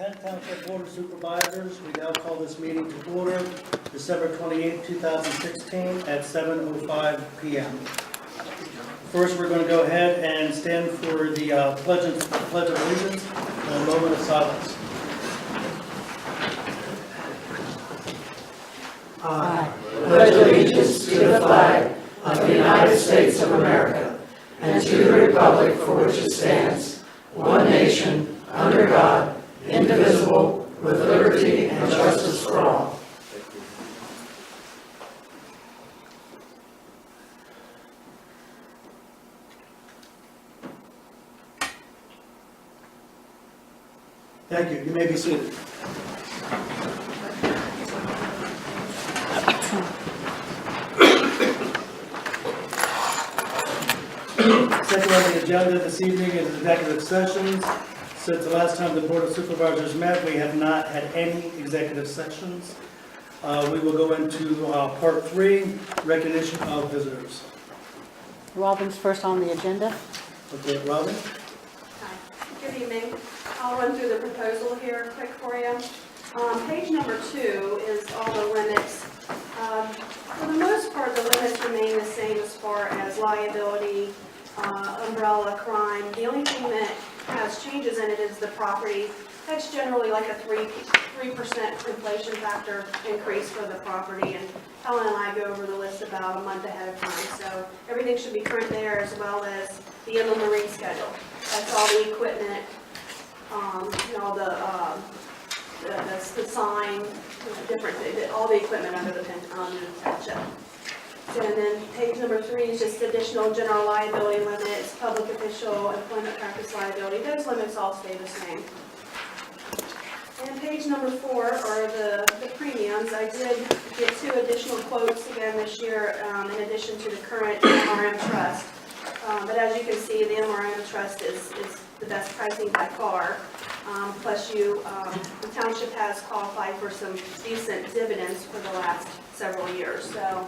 Penn Township Board of Supervisors, we now call this meeting to order, December 28, 2016, at 7:05 p.m. First, we're going to go ahead and stand for the Pledge of Allegiance and a moment of silence. I pledge allegiance to the flag of the United States of America and to the republic for which it stands, one nation, under God, indivisible, with liberty and justice for all. Thank you. You may be seated. Second on the agenda this evening is executive sessions. Since the last time the Board of Supervisors met, we have not had any executive sessions. We will go into part 3, recognition of visitors. Robin's first on the agenda. Okay, Robin? Hi. Good evening. I'll run through the proposal here quick for you. Page number 2 is all the limits. For the most part, the limits remain the same as far as liability, umbrella, crime. The only thing that has changes in it is the property. That's generally like a 3% inflation factor increase for the property. And Helen and I go over the list about a month ahead of time. So everything should be current there, as well as the inland marine schedule. That's all the equipment, the sign, different, all the equipment under the township. And then page number 3 is just additional general liability limits, public official, employment practice liability. Those limits all stay the same. And page number 4 are the premiums. I did get 2 additional quotes again this year in addition to the current MRM trust. But as you can see, the MRM trust is the best pricing by far. Plus the township has qualified for some decent dividends for the last several years. So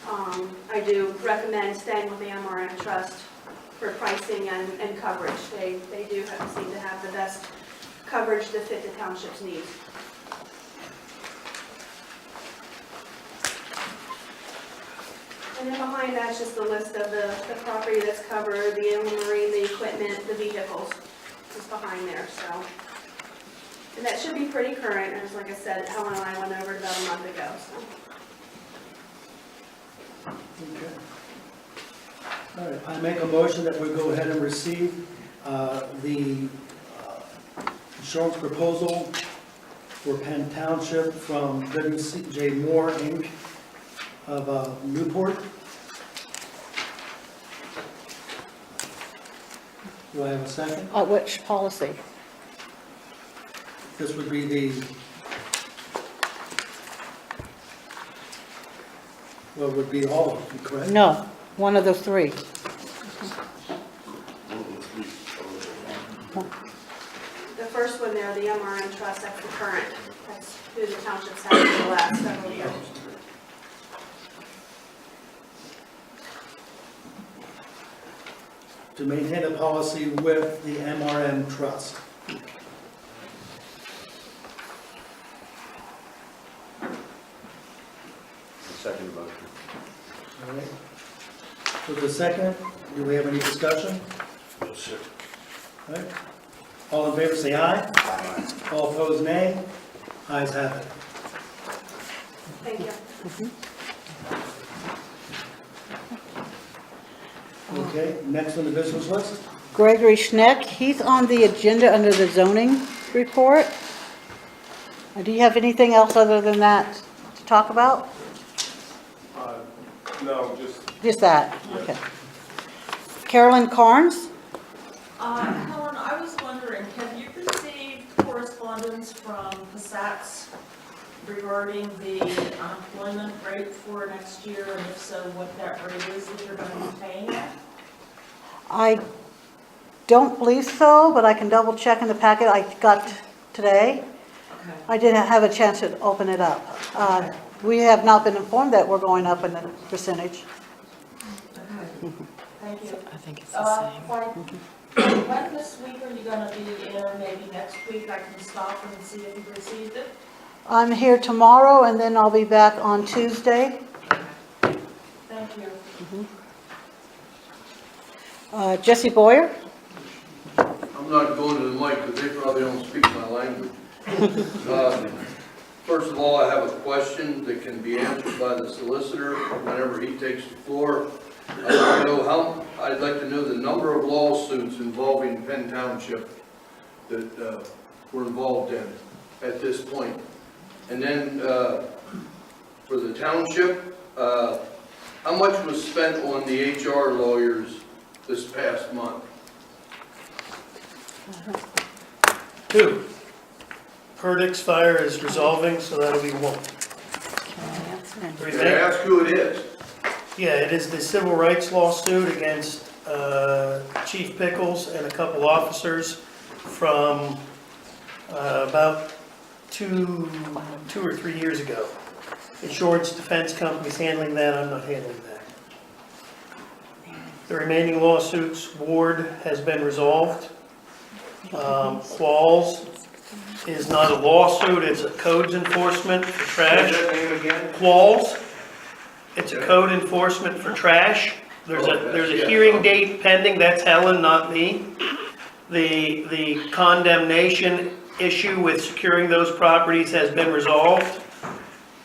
I do recommend staying with the MRM trust for pricing and coverage. They do seem to have the best coverage to fit the township's needs. And then behind that's just the list of the property that's covered, the inland marine, the equipment, the vehicles, just behind there. So, and that should be pretty current. As like I said, Helen and I went over it about a month ago. So. Okay. All right, I make a motion that we go ahead and receive the insurance proposal for Penn Township from W.J. Moore, Inc. of Newport. Do I have a second? Which policy? This would be the, well, it would be all of them, correct? No, one of the 3. The first one there, the MRM trust, that's the current. That's who the township's had for the last several years. To maintain a policy with the MRM trust. Second motion. All right. For the second, do we have any discussion? No, sir. All right. All in favor say aye. Aye. All opposed nay. Ayes have it. Thank you. Okay, next on the business list. Gregory Schneck, he's on the agenda under the zoning report. Do you have anything else other than that to talk about? No, Just that? Okay. Carolyn Carnes? Helen, I was wondering, have you received correspondence from Passats regarding the unemployment rate for next year, and if so, what that rate is that you're going to be paying? I don't believe so, but I can double check in the packet I got today. Okay. I didn't have a chance to open it up. We have not been informed that we're going up in the percentage. Okay. Thank you. I think it's the same. When this week are you gonna be in, or maybe next week I can stop and see if you've received it? I'm here tomorrow, and then I'll be back on Tuesday. Thank you. Jesse Boyer? I'm not going to the mic because they probably don't speak my language. First of all, I have a question that can be answered by the solicitor whenever he takes the floor. I'd like to know the number of lawsuits involving Penn Township that we're involved in at this point. And then for the township, how much was spent on the HR lawyers this past month? 2. Perdix fire is resolving, so that'll be 1. Can I ask who it is? Yeah, it is the civil rights lawsuit against Chief Pickles and a couple officers from about two or 3 years ago. Insurance defense company's handling that, I'm not handling that. The remaining lawsuits, Ward has been resolved. Qualls is not a lawsuit, it's a codes enforcement for trash. What's that name again? Qualls, it's a code enforcement for trash. There's a hearing date pending, that's Helen, not me. The condemnation issue with securing those properties has been resolved.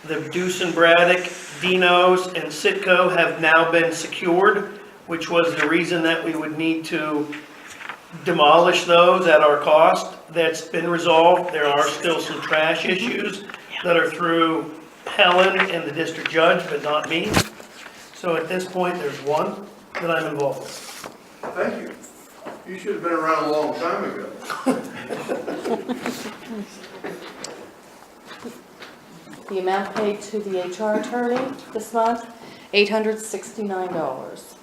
The Deuce and Braddock, Dino's, and Sitco have now been secured, which was the reason that we would need to demolish those at our cost. That's been resolved. There are still some trash issues that are through Helen and the district judge, but not me. So at this point, there's 1 that I'm involved with. Thank you. You should have been around a long time ago. The amount paid to the HR attorney this month, $869.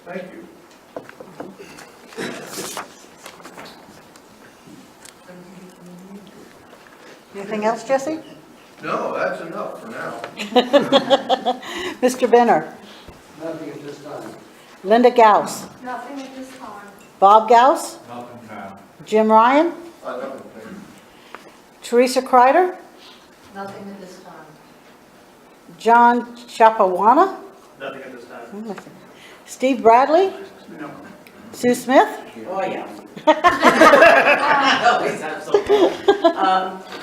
Thank you. Anything else, Jesse? No, that's enough for now. Mr. Benner? Nothing at this time. Linda Gauss? Nothing at this time. Bob Gauss? Nothing now. Jim Ryan? Nothing. Teresa Kreider? Nothing at this time. John Chapawana? Nothing at this time. Steve Bradley? No. Sue Smith? Oh, yeah. Always have some.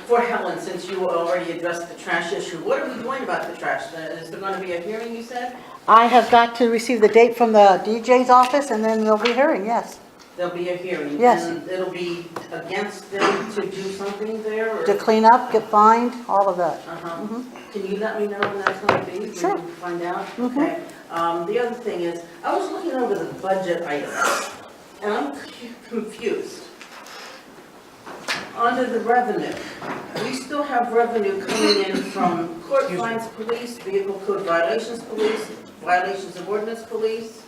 For Helen, since you already addressed the trash issue, what are we doing about the trash? Is there going to be a hearing, you said? I have got to receive the date from the DJ's office, and then there'll be a hearing, yes. There'll be a hearing? Yes. And it'll be against them to do something there? Or? To clean up, get fined, all of that. Uh-huh. Can you let me know when that's going to be? So Sure. we can find out? Mhm. Okay. The other thing is, I was looking over the budget items, and I'm confused. Under the revenue, we still have revenue coming in from court fines police, vehicle code violations police, violations of ordinance police,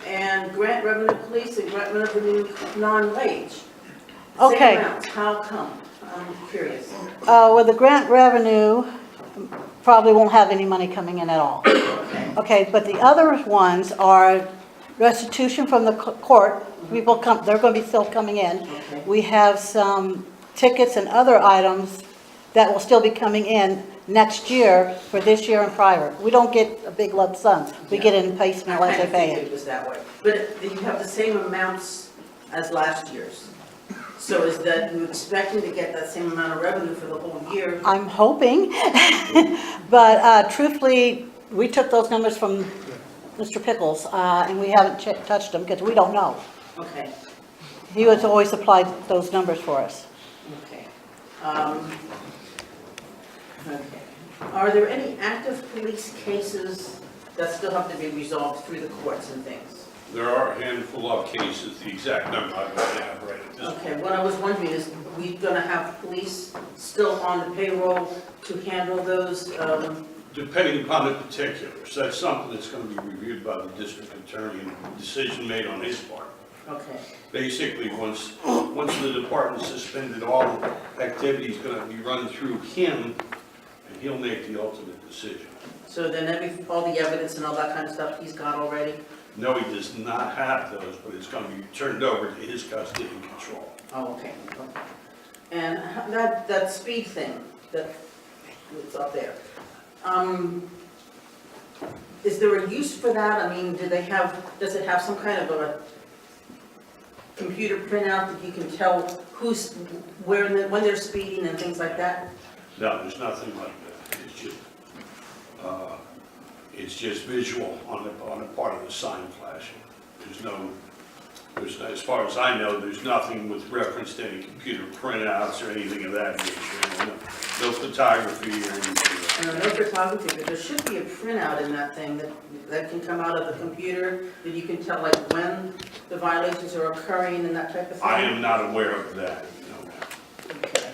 and grant revenue police and grant revenue non-wage. Okay. Same amounts, how come? I'm curious. Well, the grant revenue probably won't have any money coming in at all. Okay. Okay, but the other ones are restitution from the court. People come, they're going to be still coming in. Okay. We have some tickets and other items that will still be coming in next year for this year and prior. We don't get a big lump sum. We get it in piecemeal as they pay I it. was that way. But you have the same amounts as last year's. So is that you expecting to get that same amount of revenue for the whole year? I'm hoping, but truthfully, we took those numbers from Mr. Pickles, and we haven't touched them because we don't know. Okay, He was always supplied those numbers for us. okay. Okay. Are there any active police cases that still have to be resolved through the courts and things? There are a handful of cases, the exact number I don't have right at this point. Okay, what I was wondering is, we gonna have police still on the payroll to handle those, Depending upon the particulars, that's something that's going to be reviewed by the district attorney and a decision made on his part. okay. Basically, once the department suspended all activities, going to be run through him, and he'll make the ultimate decision. So then all the evidence and all that kind of stuff he's got already? No, he does not have those, but it's going to be turned over to his custody and control. Oh, okay, okay. And that speed thing that's up there, is there a use for that? I mean, does it have some kind of a computer printout that you can tell who's, when they're speeding and things like that? No, there's nothing like that. It's just visual on the part of the sign flashing. As far as I know, there's nothing with reference to any computer printouts or anything of that nature. No photography or anything like that. No photography, but there should be a printout in that thing that can come out of the computer, that you can tell like when the violations are occurring and that type of thing? I am not aware of that, no. Okay.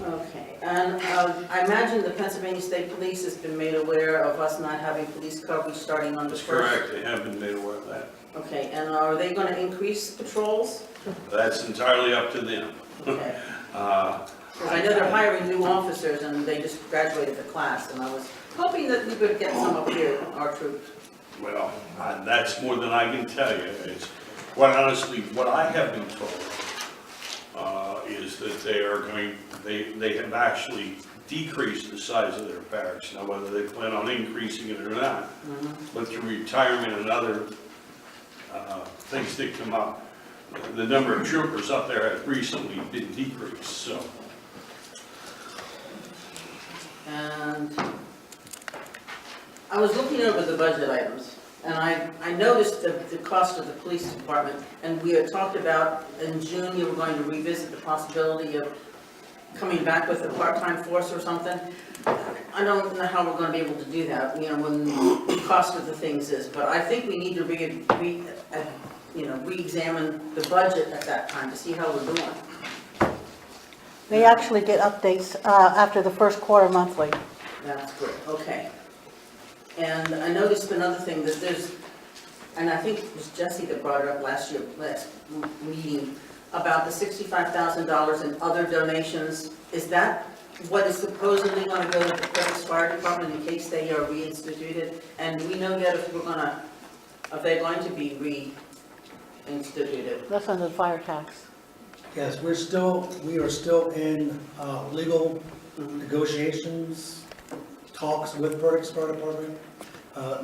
Okay, and I imagine the Pennsylvania State Police has been made aware of us not having police coverage starting on the That's 1st? correct, they have been made aware of that. Okay, and are they going to increase patrols? That's entirely up to them. Okay. Uh, Because I know they're hiring new officers and they just graduated the class, and I was hoping that we could get some up here, our troops. Well, that's more than I can tell you. It's, quite honestly, what I have been told is that they have actually decreased the size of their barracks. Now, whether they plan on increasing it or not, but through retirement and other things that come up, the number of troopers up there has recently been decreased, so. And I was looking over the budget items, and I noticed the cost of the police department, and we had talked about in June you were going to revisit the possibility of coming back with a part-time force or something. I don't know how we're going to be able to do that, you know, when the cost of the things is, but I think we need to re-examine the budget at that time to see how we're doing. They actually get updates after the first quarter monthly. That's good, okay. And I noticed another thing, that there's, and I think it was Jesse that brought it up last meeting, about the $65,000 in other donations. Is that what is supposedly going to go to the Curtis Fire Department in case they are reinstituted? And do we know yet if they're going to be reinstituted? That's under the fire tax. Yes, we are still in legal negotiations, talks with Curtis Fire Department.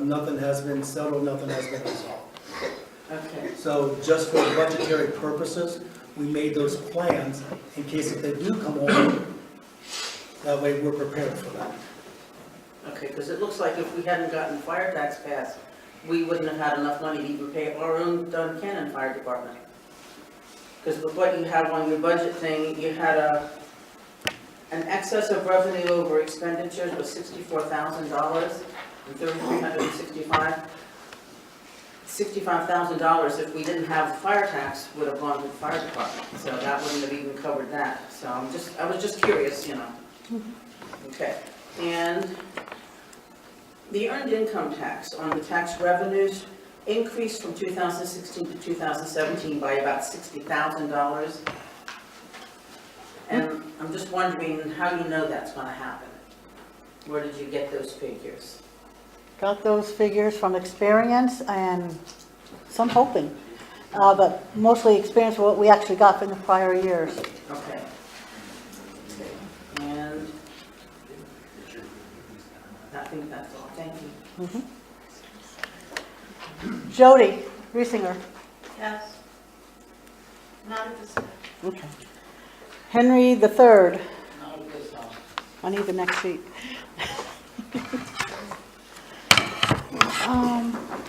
Nothing has been settled, nothing has been resolved. Okay. So just for budgetary purposes, we made those plans in case if they do come over, that way we're prepared for that. Okay, because it looks like if we hadn't gotten fire tax passed, we wouldn't have had enough money to even pay our own Duncannon Fire Department. Because with what you have on your budget thing, you had an excess of revenue over expenditures was $64,000 and $65,000 if we didn't have the fire tax would have gone to the fire department. So that wouldn't have even covered that. So I was just curious, you know. Okay, and the earned income tax on the tax revenues increased from 2016 to 2017 by about $60,000. And I'm just wondering how you know that's going to happen. Where did you get those figures? Got those figures from experience and some hoping, but mostly experience what we actually got from the prior years. Okay. And I think that's all. Thank you. Jody Riesinger. Yes. Not at this time. Okay. Henry the Third. I need the next sheet.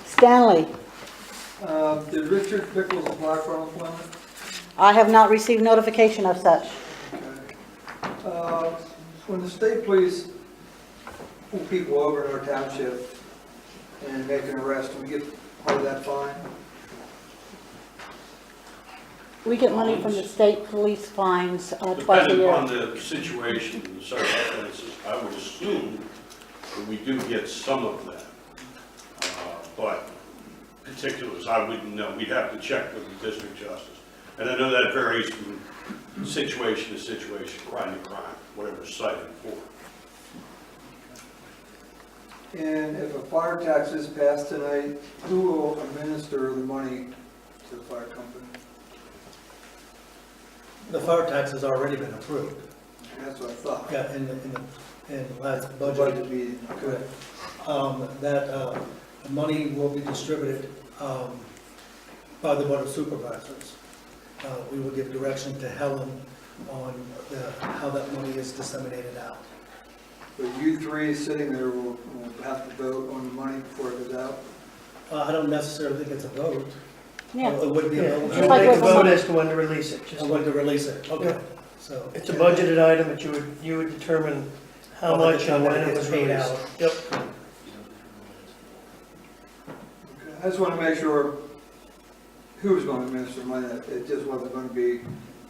Stanley. Did Richard Pickles apply for unemployment? I have not received notification of such. Okay. When the state police pull people over in our township and make an arrest, do we get part of that fine? We get money from the state police fines twice a Depending year. upon the situation and the circumstances, I would assume that we do get some of that. But particulars, I wouldn't know. We'd have to check with the district justice. And I know that varies from situation to situation, crime to crime, whatever's cited for. And if a fire tax is passed tonight, who will administer the money to the fire company? The fire tax has already been approved. That's what I thought. Yeah, in the last The budget. budget meeting, okay. That money will be distributed by the Board of Supervisors. We will give direction to Helen on how that money is disseminated out. But you three sitting there will have to vote on the money before it goes out? I don't necessarily think it's a vote. Yeah, It would be a Yeah, vote. you like make a with the vote money. as to when to release it. Just- I want to release it, okay, so. It's a budgeted item, but you would determine how Well, much and when it gets was paid released. out. Yep. I just want to make sure who's going to administer the money. It just wasn't going to be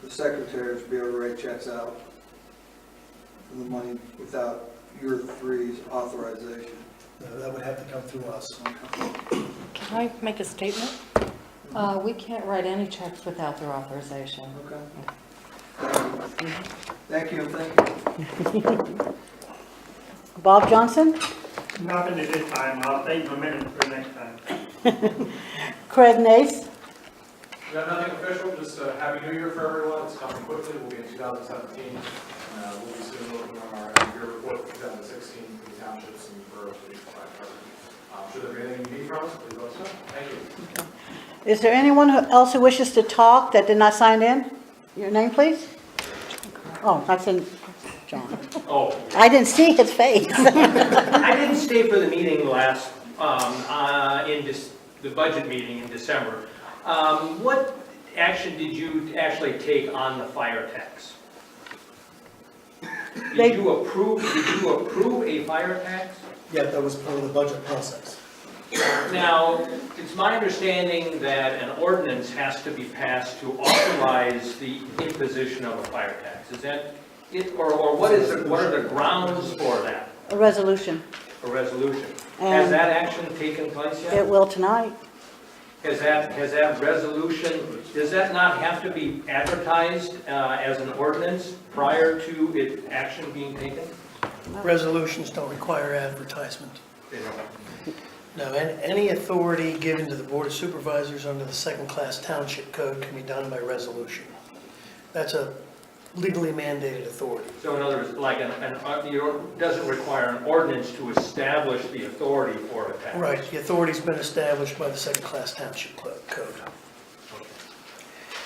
the secretaries be able to write checks out for the money without your three's authorization. That would have to come through us. Can I make a statement? We can't write any checks without their authorization. Okay. Thank you, thank you. Bob Johnson, Nothing at this time, I'll save a minute for next time. Craig Nace, We got nothing official, just a happy new year for everyone. It's coming quickly, we'll be in 2017. We'll be soon looking on our year report for 2016 for the townships and for the should there be anything you need from us, please let us know. Thank you. is there anyone else who wishes to talk that did not sign in? Your name, please? Oh, that's in, John. Oh, I didn't see his face. I didn't stay for the meeting last, the budget meeting in December. What action did you actually take on the fire tax? Did you approve a fire tax? Yeah, that was part of the budget process. Now, it's my understanding that an ordinance has to be passed to authorize the imposition of a fire tax. Is that it, or what are the grounds for that, A resolution. a resolution? Has that action taken place yet? It will tonight. Has that resolution, does that not have to be advertised as an ordinance prior to its action being taken? Resolutions don't require advertisement. They don't. No, any authority given to the Board of Supervisors under the second-class township code can be done by resolution. That's a legally mandated authority. So in other words, like doesn't require an ordinance to establish the authority for a tax? Right, the authority's been established by the second-class township code.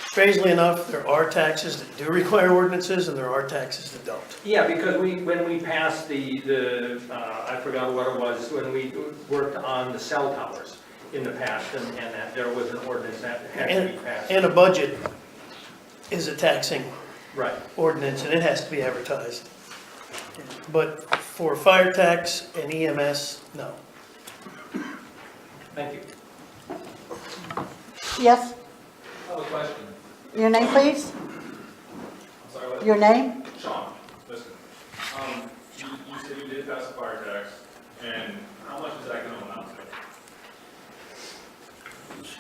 Strangely enough, there are taxes that do require ordinances, and there are taxes that don't. Yeah, because when we passed I forgot what it was, when we worked on the cell towers in the past, and that there was an ordinance that had to be passed. And a budget is a taxing Right. ordinance, and it has to be advertised. But for fire tax and EMS, no. Thank you. Yes, I have a question. your name, please? I'm sorry, what? Your name? Sean, listen. You said you did pass the fire tax, and how much is that going to amount to?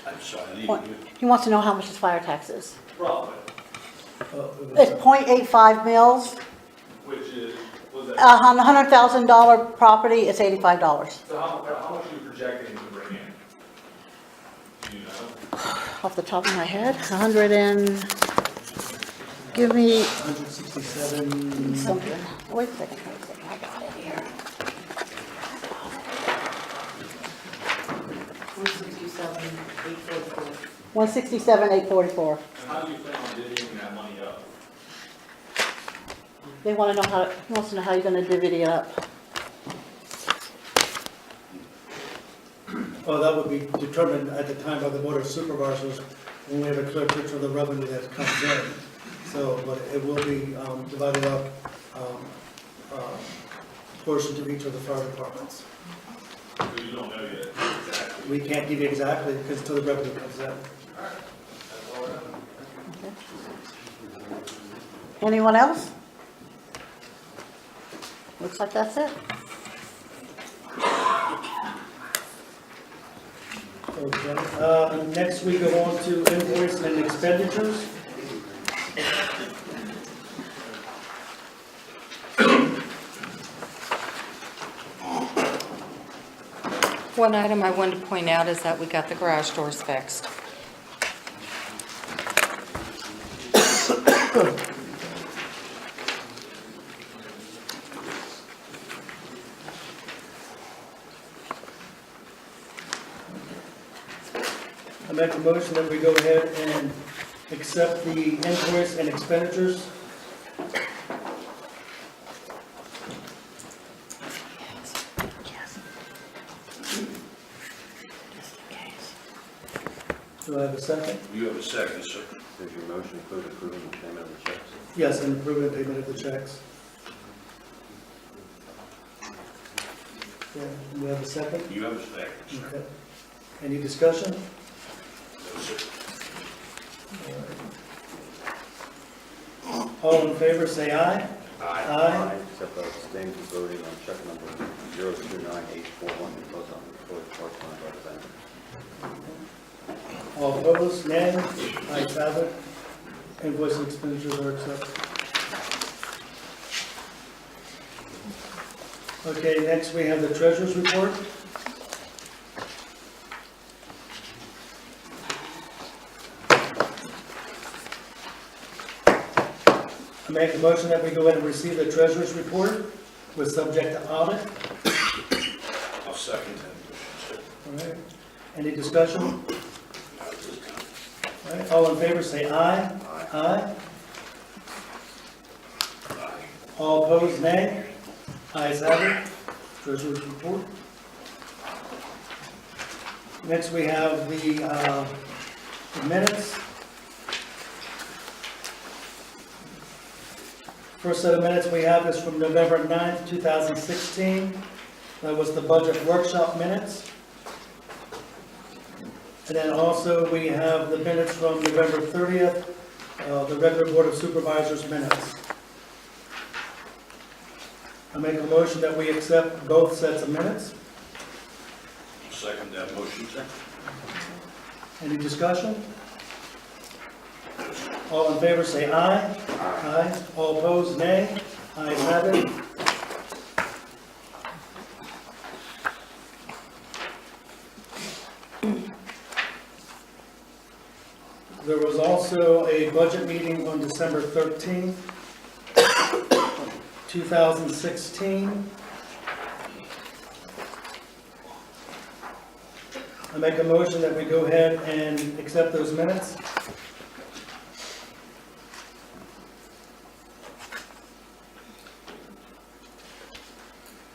I'm sorry, What? He wants to know how much his fire tax is. Roughly, It's .85 mils. which is, was that, On a $100,000 property, it's $85. so how much are you projecting to bring in? Do you know? Off the top of my head, 100 and, give me 167, something. Wait a second, I got it here. 167,844. How do you plan on divvying that money up? They want to know how, he wants to know how you're going to divvy it up. well, that would be determined at the time by the Board of Supervisors when we have a clear picture of the revenue that comes in. So, but it will be divided up, portioned to each of the fire departments. So you don't know yet exactly. We can't give you exactly because until the revenue comes in. That's all I know. Anyone else? Looks like that's it. Okay, next we go on to invoice and expenditures. One item I wanted to point out is that we got the garage doors fixed. I make a motion that we go ahead and accept the invoice and expenditures. Do I have a second? You have a second, sir. Does your motion include approving the payment of the checks? Yes, and approving the payment of the checks. Yeah, do we have a second? You have a second, sir. Okay. Any discussion? No, sir. All in favor, say aye. Aye. Except I abstain from voting on check number 029841 because I'm employed part-time by the bank. All opposed, nay. Ayes have it. Invoice and expenditures are accepted. Okay, next we have the treasurer's report. I make a motion that we go ahead and receive the treasurer's report with subject to audit. I'll second that motion, All right. Any discussion? sir. All right. All in favor, say aye. Aye. Aye. All opposed, nay. Ayes have it. Treasurer's report. Next, we have the minutes. First set of minutes we have is from November 9th, 2016. That was the budget workshop minutes. And then also we have the minutes from November 30th, the regular Board of Supervisors minutes. I make a motion that we accept both sets of minutes. I'll second that motion, sir. Any discussion? All in favor say aye. Aye. All opposed, nay. Ayes have it. There was also a budget meeting on December 13th, 2016. I make a motion that we go ahead and accept those minutes.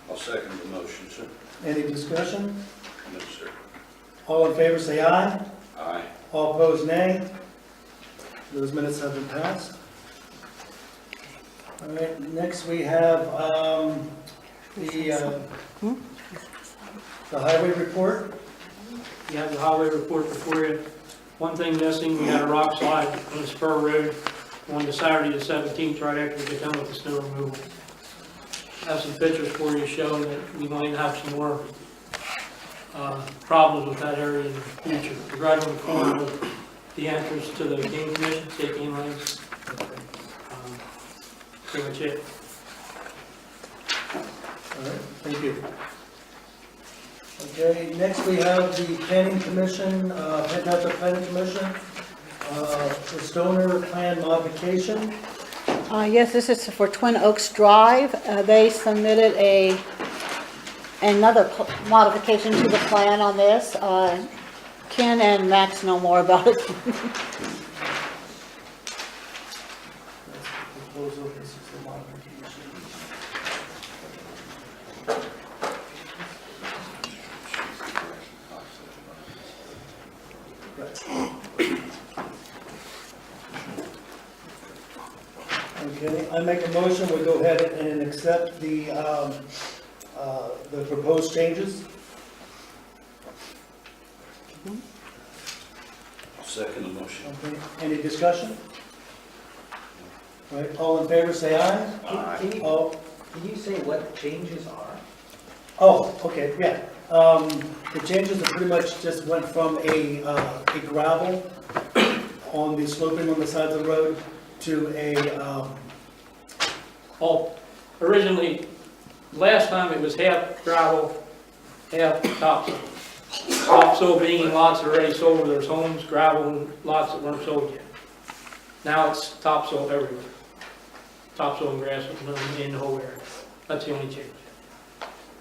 I'll second the motion, sir. Any discussion? No, sir. All in favor say aye. Aye. All opposed, nay. Those minutes have been passed. All right, next we have the highway report. You have the highway report before you. One thing missing, we had a rock slide on the spur road on the Saturday the 17th, right after we get done with the snow removal. I have some pictures for you showing that we might have some more problems with that area in the future. It's right on the corner of the entrance to the game commission, state game lanes. Pretty much it. All right, thank you. Okay, next we have the planning commission, Penn Twp Planning Commission, the Stoner Plan modification. Yes, this is for Twin Oaks Drive. They submitted another modification to the plan on this. Ken and Max know more about it. Proposal, this is the modification. Okay, I make a motion, we go ahead and accept the proposed changes. I'll second the motion. Okay, any discussion? All right, all in favor, say aye. Can you, All, can you say what changes are? oh, okay, yeah. The changes are pretty much just went from a gravel on the sloping on the side of the road to a, Originally, last time it was half gravel, half topsoil. topsoil being lots that are already sold, there's homes, gravel, and lots that weren't sold yet. Now it's topsoil everywhere. Topsoil and grass in the whole area. That's the only change.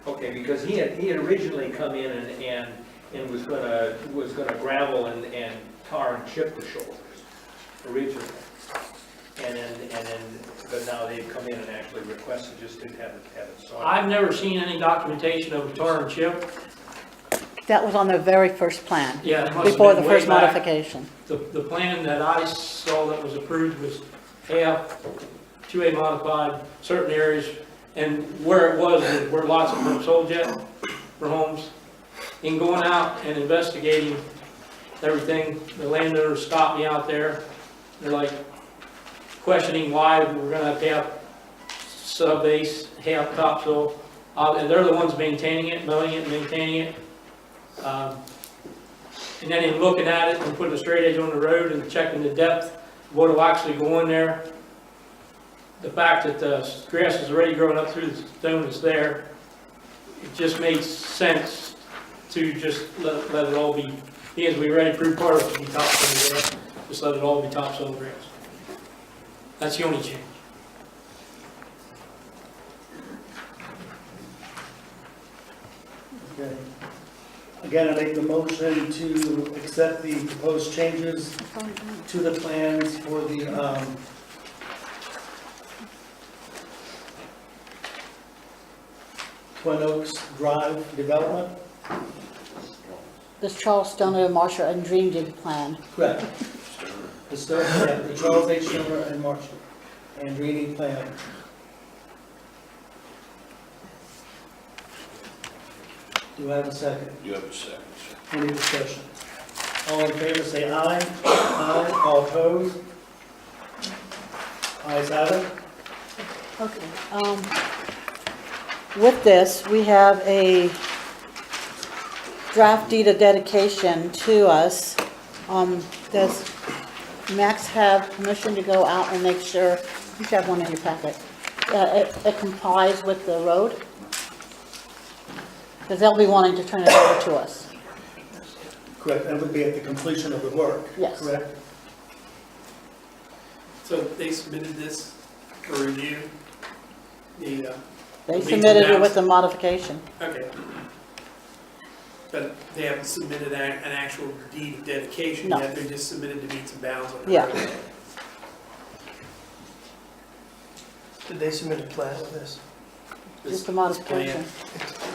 Okay, because he had originally come in and was gonna gravel and tar and chip the shoulders originally. And then, but now they've come in and actually requested just to have it soiled. I've never seen any documentation of a tar and chip. That was on the very first plan, Yeah, it must have before the been way first back. modification. The plan that I saw that was approved was half, 2A modified, certain areas, and where it was where lots of them sold yet, for homes. In going out and investigating everything, the landowners stopped me out there. They're like questioning why we're gonna have half sub-base, half topsoil. And they're the ones maintaining it, mowing it, maintaining it. And then in looking at it and putting a straight edge on the road and checking the depth, what will actually go in there, the fact that the grass is already growing up through the stone that's there, it just made sense to just let it all be, because we already approved part of it to be topsoil grass, just let it all be topsoil grass. That's the only change. Okay. Again, I make the motion to accept the proposed changes to the plans for the Twin Oaks Drive development. This Charles Stoner, Marshall, and Dream Dig plan. Correct. The Charles H. Stoner and Marshall and Dream plan. Do I have a second? You have a second, sir. Any discussion? All in favor, say aye. Aye. All opposed? Ayes have it. Okay. With this, we have a draft deed of dedication to us. Does Max have permission to go out and make sure, you should have one in your packet, it complies with the road? Because they'll be wanting to turn it over to us. Correct, that would be at the completion of the work. Yes. Correct? So they submitted this for review? They Meets submitted and it with bounds? the modification. Okay. But they haven't submitted an actual deed of dedication No. yet, they just submitted the meets and bounds on the Yeah. road. Did they submit a plat with this? Just the modification.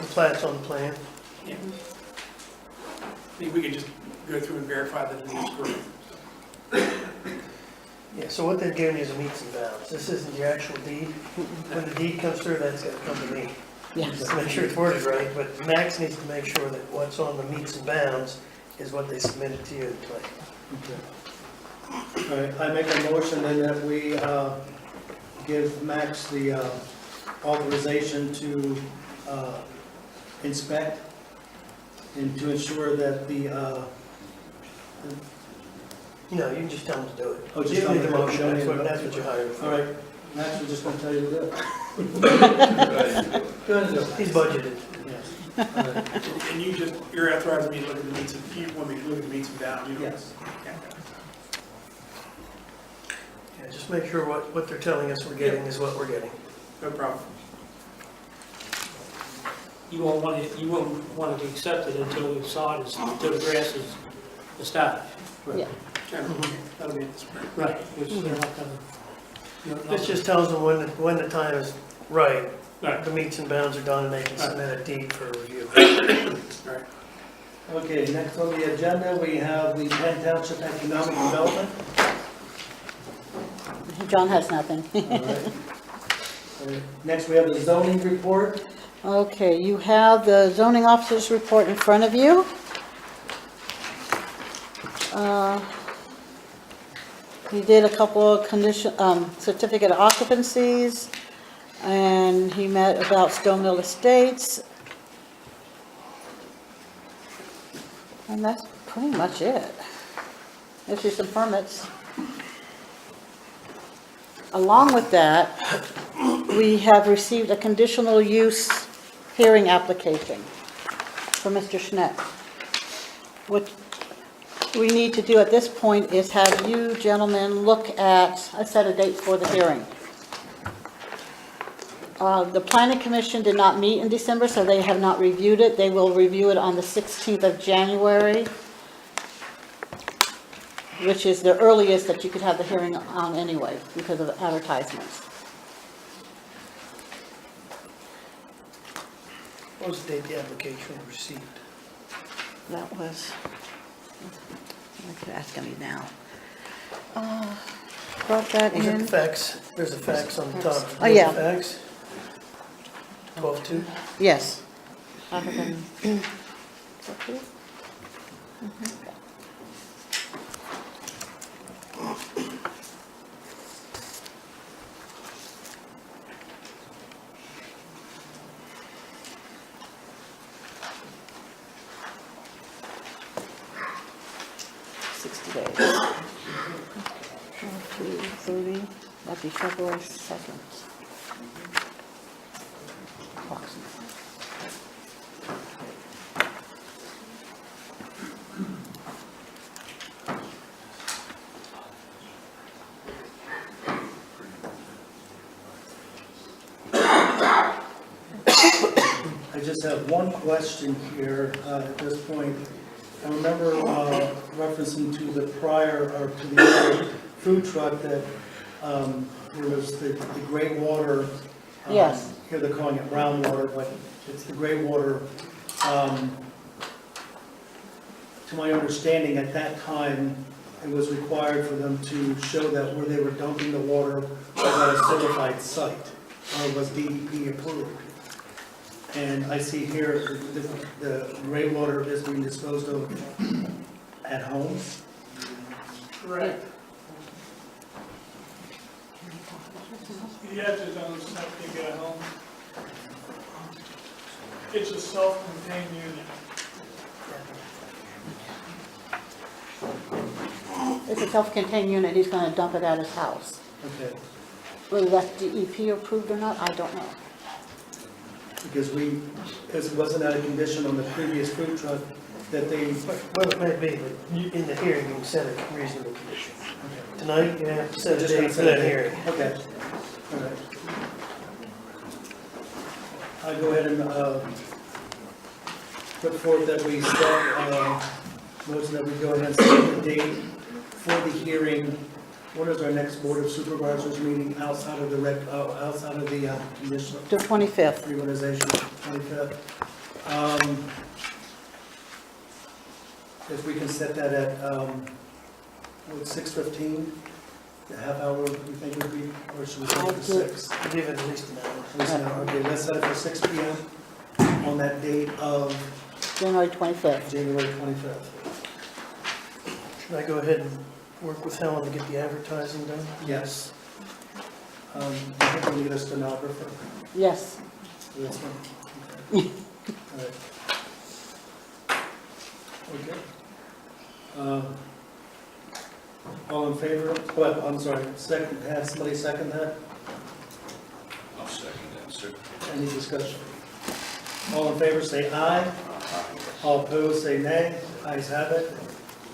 The plat's on the plan? Yeah. I think we could just go through and verify that it is correct. Yeah, so what they've given you is a meets and bounds. This isn't the actual deed. When the deed comes through, that's gonna come to me. Yes. Just make sure it's worded right, but Max needs to make sure that what's on the meets and bounds is what they submitted to you in play. All right, I make a motion then that we give Max the authorization to inspect and to ensure that the, No, you can just tell them to do it. Oh, just Give tell me them the to do it. motion, that's what you're hired for. all right, Max, we're just gonna tell you to do it. He's budgeted. Yes. All right. And you're authorizing me to look at the meets, you want me to look at the meets and bounds? You don't- Yes. Okay. Yeah, just make sure what they're telling us we're getting is what we're getting. No problem. You won't want to accept it until the sod is, until the grass is established. Yeah. That'll be in the spring. Right. Which they're not gonna. This just tells them when the time is right, Right. the meets and bounds are done, and they can submit a deed for review. Right. Okay, next on the agenda, we have the Penn Township Economic Development. John has nothing. All right. Next, we have the zoning report. Okay, you have the zoning officer's report in front of you. He did a couple of certificate of occupancies, and he met about Stone Mill Estates. And that's pretty much it. Issued some permits. Along with that, we have received a conditional use hearing application from Mr. Schneck. what we need to do at this point is have you gentlemen look at, set a date for the hearing. The planning commission did not meet in December, so they have not reviewed it. They will review it on the 16th of January, which is the earliest that you could have the hearing on anyway, because of advertisements. What was the date the application was received? That was, I could ask me now. Brought that Was it in. the fax? There's a fax on the top. Oh, yeah. Was it the fax? 12/2? Yes. Other than- is that true? Mhm. 60 days. 30, that'd be February 2nd. Approximately. I just have one question here at this point. I remember referencing to the prior, or to the other food truck that there was the gray water. Yes. Here they're calling it brown water, but it's the gray water. To my understanding, at that time, it was required for them to show that where they were dumping the water was at a certified site, or was DEP approved. And I see here the gray water is being disposed of at home. Correct. He has his own septic at home. It's a self-contained unit. It's a self-contained unit, he's gonna dump it at his house. Okay, Whether that's DEP approved or not, I don't know. because it wasn't out of condition on the previous food truck that they, Well, it may be, but in the hearing, you can set a reasonable condition. Tonight, you have to set a Just date gonna for set a that date. hearing. Okay, all right. I'll go ahead and put forth that we set, motion that we go ahead and set the date for the hearing. When is our next Board of Supervisors meeting outside of the outside of the conditional The 25th. reorganization, 25th? If we can set that at, 6:15, the half hour, we think would be, or should we set it for 6? Give it at least an hour. At least an hour. Okay, let's set it for 6 PM on that date of January 25th. January 25th. Should I go ahead and work with Helen to get the advertising done? Yes. I think we need a stenographer Yes. for this one. Okay. All right. Okay. All in favor? Well, I'm sorry, second, have somebody second that? I'll second that, sir. Any discussion? All in favor, say aye. All opposed, say nay. Ayes have it.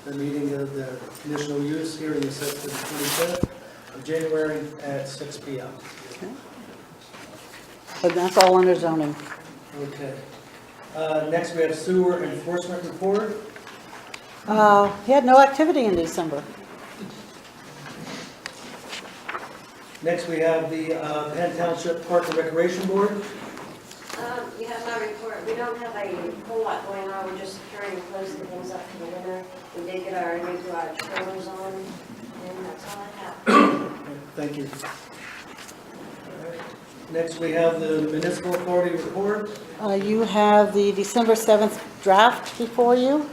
The meeting of the conditional use hearing is set for the 25th of January at 6 PM. But that's all under zoning. Okay. Next, we have sewer enforcement report. He had no activity in December. Next, we have the Penn Township Park and Recreation Board. You have my report. We don't have a whole lot going on. We're just trying to close the things up for the winter. We did get our new trailers on, and that's all I have. Thank you. Next, we have the municipal authority report. You have the December 7th draft before you.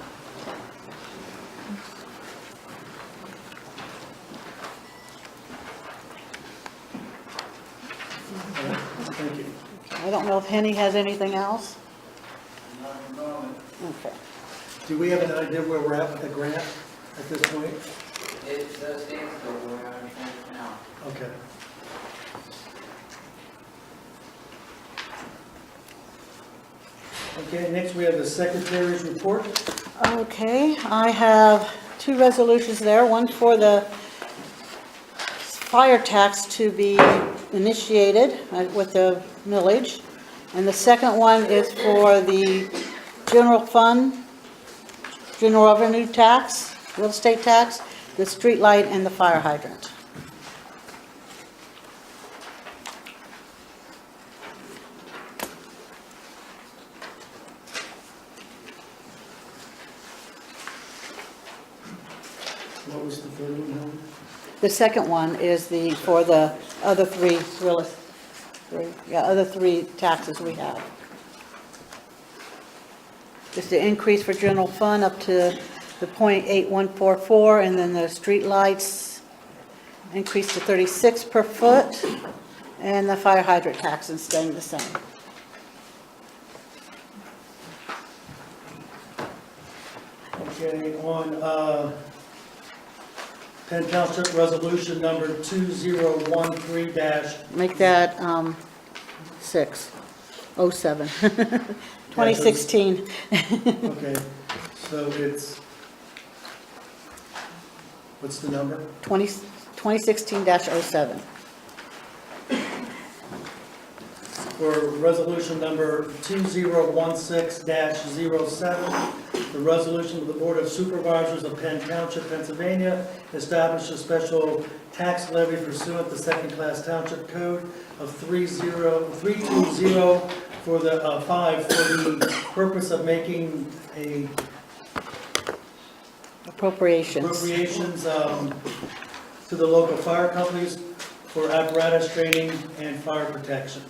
Thank you. I don't know if Henny has anything else? Okay. Do we have an idea where we're at with the grant at this point? It does stand still, we're understanding it now. Okay. Okay, next we have the secretary's report. Okay, I have two resolutions there, one for the fire tax to be initiated with the millage, and the second one is for the general fund, general revenue tax, real estate tax, the street light, and the fire hydrant. What was the third one, Helen? The second one is for the other other three taxes we have. Just the increase for general fund up to the .8144, and then the street lights increased to 36 per foot, and the fire hydrant tax is staying the same. Okay, on Penn Township Resolution number 2013 Make that 607, 2016. Okay, so it's, what's the number? 2016-07. For resolution number 2016-07, the resolution of the Board of Supervisors of Penn Township, Pennsylvania, establishes a special tax levy pursuant to second-class township code of 320 for the purpose of making a Appropriations. To the local fire companies for apparatus training and fire protection.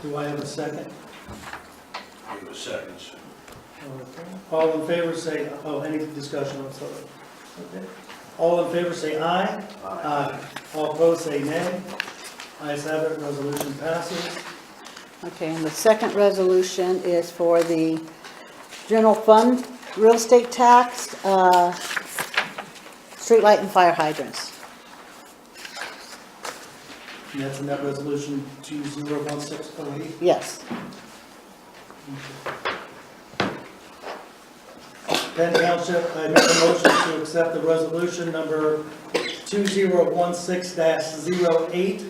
Do I have a second? Give a second, sir. Okay. All in favor say, any discussion, I'm sorry. Okay. All in favor say aye. Aye. All opposed say nay. Ayes have it, resolution passes. Okay, and the second resolution is for the general fund, real estate tax, street light and fire hydrants. And that's in that resolution 201608. Yes. Penn Township, I make a motion to accept the resolution number 2016-08,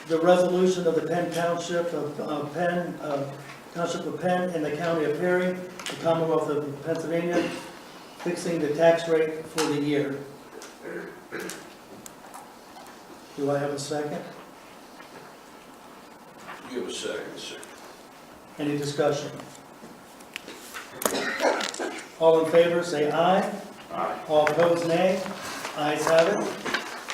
the resolution of the Penn Township of Penn, Township of Penn in the County of Perry, the Commonwealth of Pennsylvania, fixing the tax rate for the year. Do I have a second? Give a second, sir. Any discussion? All in favor, say aye. Aye. All opposed, nay. Ayes have it.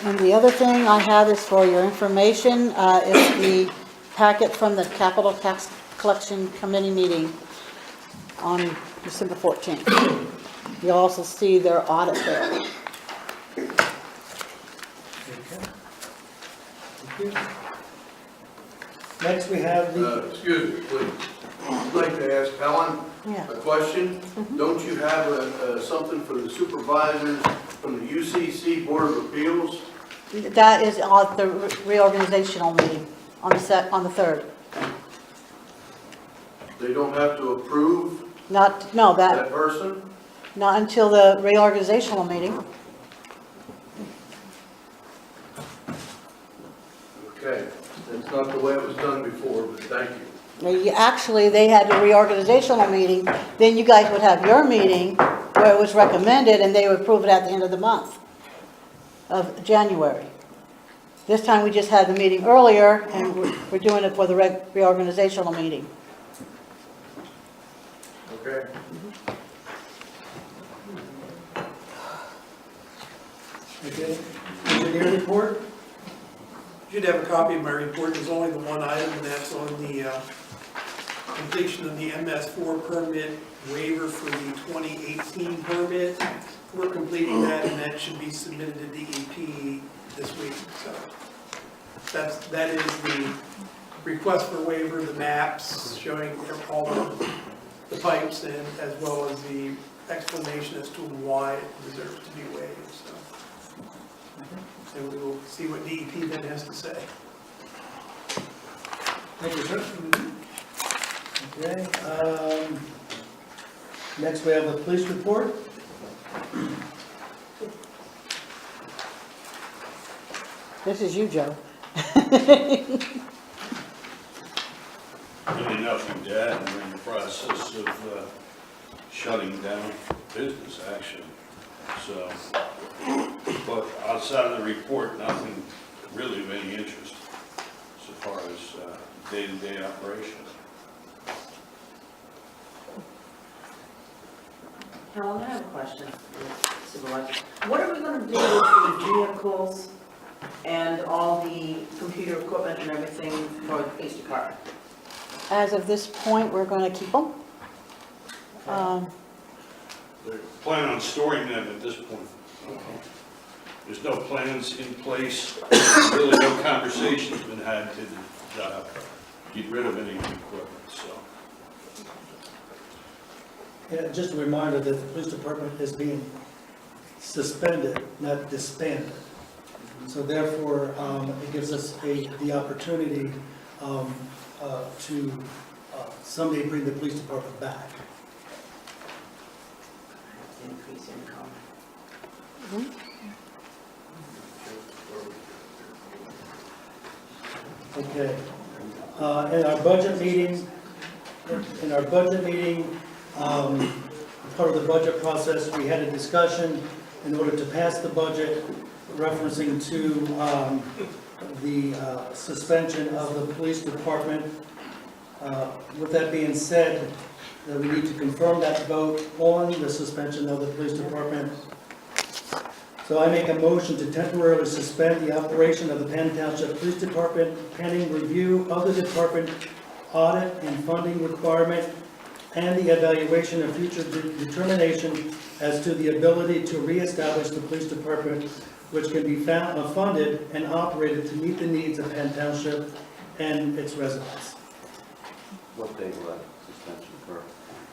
And the other thing I have is for your information, is the packet from the Capital Tax Collection Committee meeting on December 14th. You'll also see their audit there. Thank you. Next, we have the, Excuse me, please. I'd like to ask Helen Yeah. a question. Don't you have something for the supervisors from the UCC Board of Appeals? That is on the reorganizational meeting on the 3rd. They don't have to approve Not person? not until the reorganizational meeting. Okay, that's not the way it was done before, but thank you. Actually, they had the reorganizational meeting, then you guys would have your meeting where it was recommended, and they would approve it at the end of the month of January. This time, we just had the meeting earlier, and we're doing it for the reorganizational meeting. Okay. okay, engineer report? You should have a copy of my report. There's only the one item, and that's on the completion of the MS4 permit waiver for the 2018 permit. We're completing that, and that should be submitted to DEP this week. So that is the request for waiver, the maps showing all the pipes, and as well as the explanation as to why it deserves to be waived. So, and we will see what DEP then has to say. Thank you, sir. Okay, next we have the police report. This is you, Joe. Really nothing to add, we're in the process of shutting down business, actually. So, but outside of the report, nothing really of any interest so far as day-to-day operations. Helen, I have a question, Supervisor. What are we going to do with the vehicles and all the computer equipment and everything for the police department? As of this point, we're going to keep them. They're planning on storing them at this point. There's no plans in place, really no conversation's been had to get rid of any of the equipment, so. Yeah, just a reminder that the police department is being suspended, not disbanded. So therefore, it gives us the opportunity to someday bring the police department back. Increase income. Okay. In our budget meeting, part of the budget process, we had a discussion in order to pass the budget referencing to the suspension of the police department. With that being said, we need to confirm that vote on the suspension of the police department. So I make a motion to temporarily suspend the operation of the Penn Township Police Department pending review of the department audit and funding requirement and the evaluation of future determination as to the ability to reestablish the police department, which can be funded and operated to meet the needs of Penn Township and its residents. What date will that suspension occur?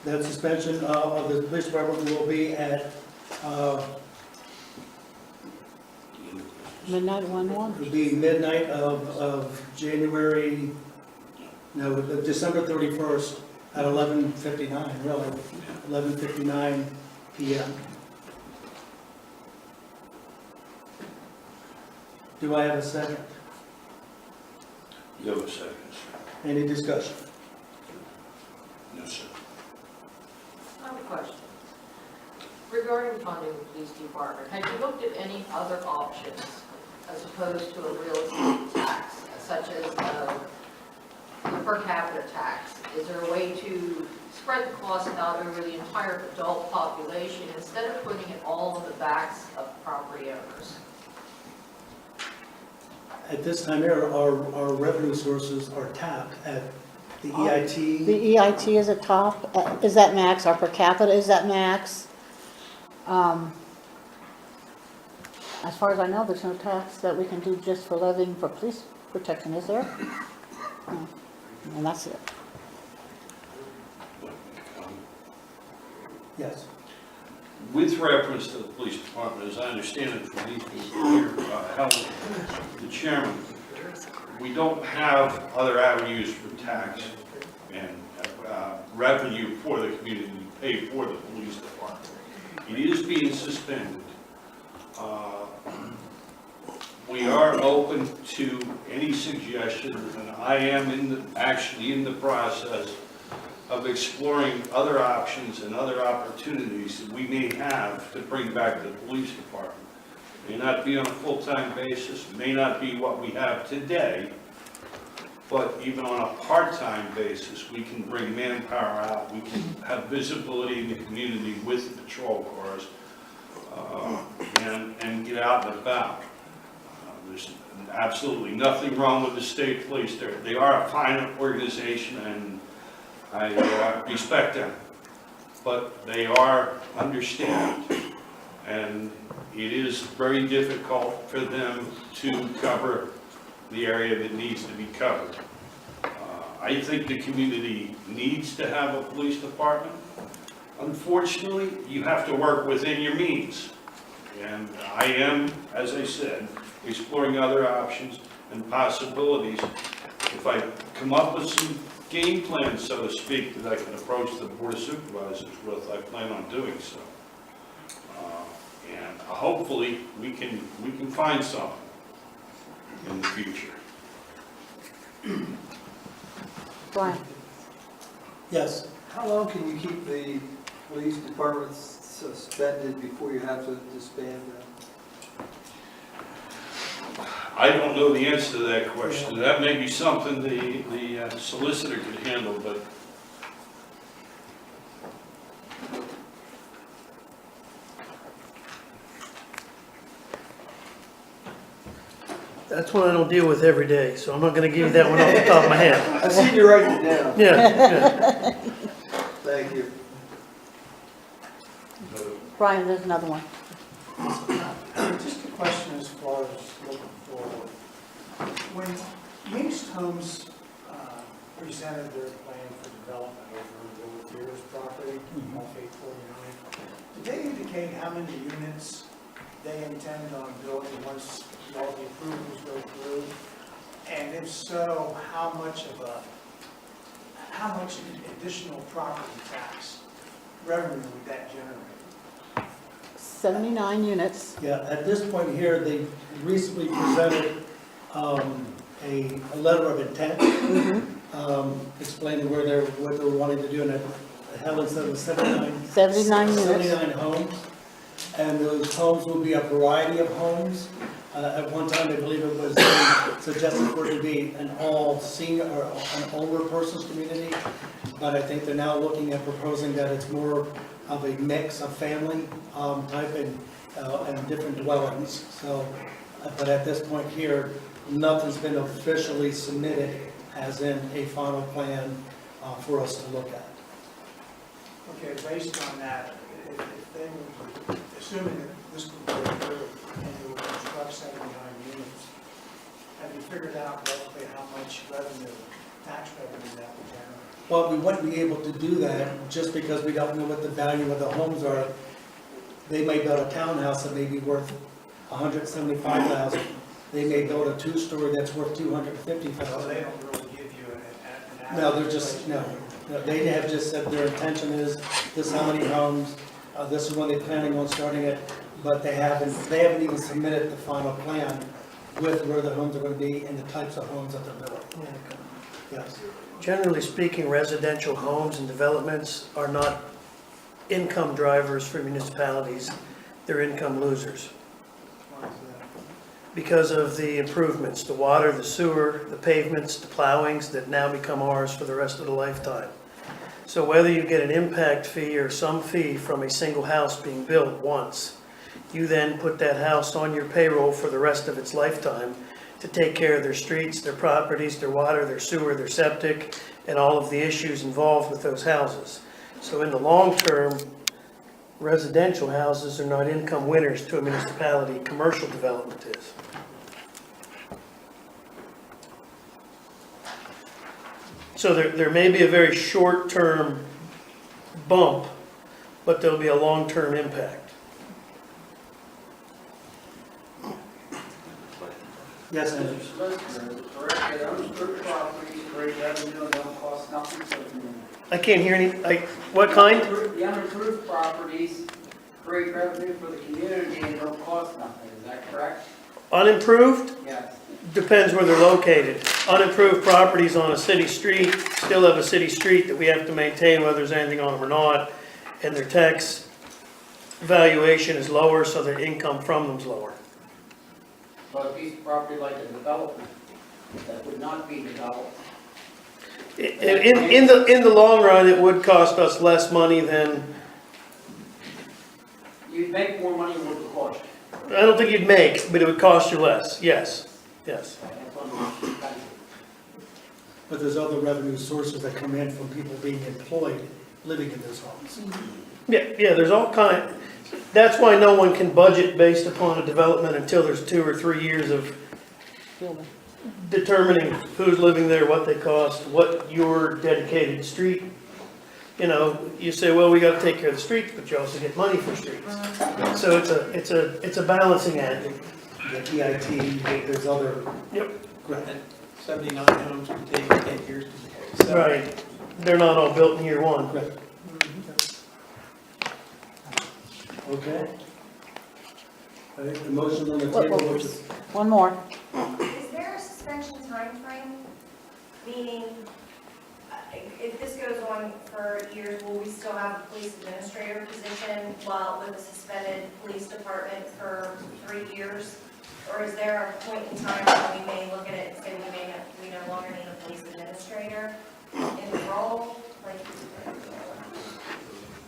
That suspension of the police department will be at Midnight 1/1. It'll be midnight of December 31st at 11:59, really, 11:59 PM. Do I have a second? You have a second, sir? Any discussion? No, sir. I have a question. Regarding funding the police department, have you looked at any other options as opposed to a real estate tax, such as a per capita tax? Is there a way to spread the cost out over the entire adult population instead of putting it all on the backs of property owners? At this time here, our revenue sources are tapped at the EIT. The EIT is at top. Is that max? Our per capita is that max? As far as I know, there's no tax that we can do just for levying for police protection, is there? No. And that's it. Yes. With reference to the police department, as I understand it from here, Helen, the chairman, we don't have other avenues for tax and revenue for the community to pay for the police department. It is being suspended. We are open to any suggestions, and I am actually in the process of exploring other options and other opportunities that we may have to bring back the police department. May not be on a full-time basis, may not be what we have today, but even on a part-time basis, we can bring manpower out, we can have visibility in the community with the patrol cars, and get out and about. There's absolutely nothing wrong with the state police. They are a fine organization, and I respect them, but they are understaffed, and it is very difficult for them to cover the area that needs to be covered. I think the community needs to have a police department. Unfortunately, you have to work within your means, and I am, as I said, exploring other options and possibilities if I come up with some game plan, so to speak, that I can approach the Board of Supervisors with, I plan on doing so. And hopefully, we can find something in the future. Brian? Yes. How long can you keep the police department suspended before you have to disband them? I don't know the answer to that question. That may be something the solicitor could handle, but That's one I don't deal with every day, so I'm not gonna give you that one off the top of my head. I see you writing it down. Yeah. Thank you. Brian, there's another one. Just a question as far as looking forward. When East Homes presented their plan for development over the Deer's property, off 849, did they indicate how many units they intend on building once all the approvals go through? And if so, how much additional property tax revenue would that generate? 79 units. Yeah, at this point here, they recently presented a letter of intent explaining what they were wanting to do, and Helen said it was 79 units. 79 homes, and those homes will be a variety of homes. At one time, I believe it was suggested for it to be an all senior or an older person's community, but I think they're now looking at proposing that it's more of a mix of family type and different dwellings. So, but at this point here, nothing's been officially submitted as in a final plan for us to look at. Okay, based on that, if they were, assuming that this would go through and they would construct 79 units, have you figured out roughly how much revenue, tax revenue that would generate? Well, we wouldn't be able to do that just because we don't know what the value of the homes are. They may build a townhouse that may be worth $175,000. They may build a two-story that's worth So $250,000. they don't really give you an No, they're just, no. They have just said their intention is this is how many homes, this is when they're planning on starting it, but they haven't even submitted the final plan with where the homes are going to be and the types of homes that they're building. Yes. Generally speaking, residential homes and developments are not income drivers for municipalities. They're income losers because of the improvements, the water, the sewer, the pavements, the plowings that now become ours for the rest of the lifetime. So whether you get an impact fee or some fee from a single house being built once, you then put that house on your payroll for the rest of its lifetime to take care of their streets, their properties, their water, their sewer, their septic, and all of the issues involved with those houses. So in the long term, residential houses are not income winners to a municipality. Commercial development is. So there may be a very short-term bump, but there'll be a long-term impact. Yes, Andrew. Correct, unapproved properties, great revenue, don't cost nothing, so I can't hear any, what kind? the unapproved properties create revenue for the community and don't cost nothing, is that correct? Unimproved? Yes. Depends where they're located. Unimproved properties on a city street still have a city street that we have to maintain whether there's anything on them or not, and their tax valuation is lower, so their income from them is lower. But a piece of property like a development that would not be developed. In the long run, it would cost us less money than, You'd make more money than what it would cost you. I don't think you'd make, but it would cost you less, yes, yes. But there's other revenue sources that come in from people being employed, living in those homes. Yeah, there's all kind, that's why no one can budget based upon a development until there's 2 or 3 years of determining who's living there, what they cost, what your dedicated street. You know, you say, well, we got to take care of the streets, but you also get money for streets. So it's a balancing act. The EIT, there's other. Yep. Correct. 79 homes can take 10 years to sell. Right. They're not all built in year one. Right. Okay. All right, the motion on the table, which is, One more. Is there a suspension timeframe? Meaning, if this goes on for years, will we still have a police administrator position while with a suspended police department for 3 years? Or is there a point in time when we may look at it and say we no longer need a police administrator in the role?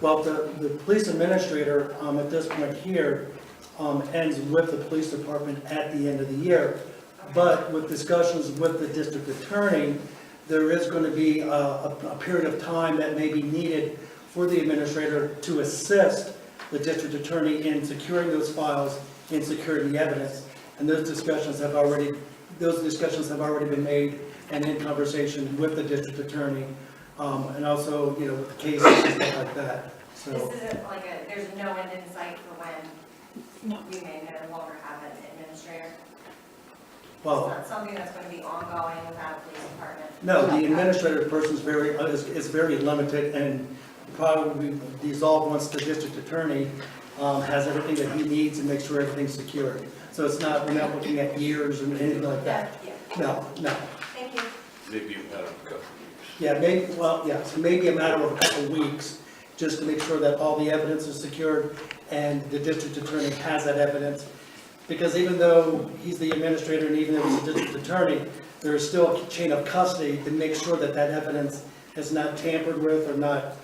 well, the police administrator, at this point here, ends with the police department at the end of the year. But with discussions with the district attorney, there is going to be a period of time that may be needed for the administrator to assist the district attorney in securing those files, in securing the evidence. And those discussions have already been made and in conversation with the district attorney, and also, you know, with the cases and stuff like that. So, This isn't like there's no end in sight for when we may no longer have an administrator? well, It's not something that's going to be ongoing without a police department? no, the administrative person is very limited and probably dissolved once the district attorney has everything that he needs and makes sure everything's secured. So it's not, we're not looking at years and anything like that. No. Thank you. Maybe a matter of a couple of Yeah, maybe, well, yes, maybe a matter of a couple of weeks, just to make sure that all the evidence is secured and the district attorney has that evidence. Because even though he's the administrator and even though he's the district attorney, there is still a chain of custody to make sure that that evidence is not tampered with or not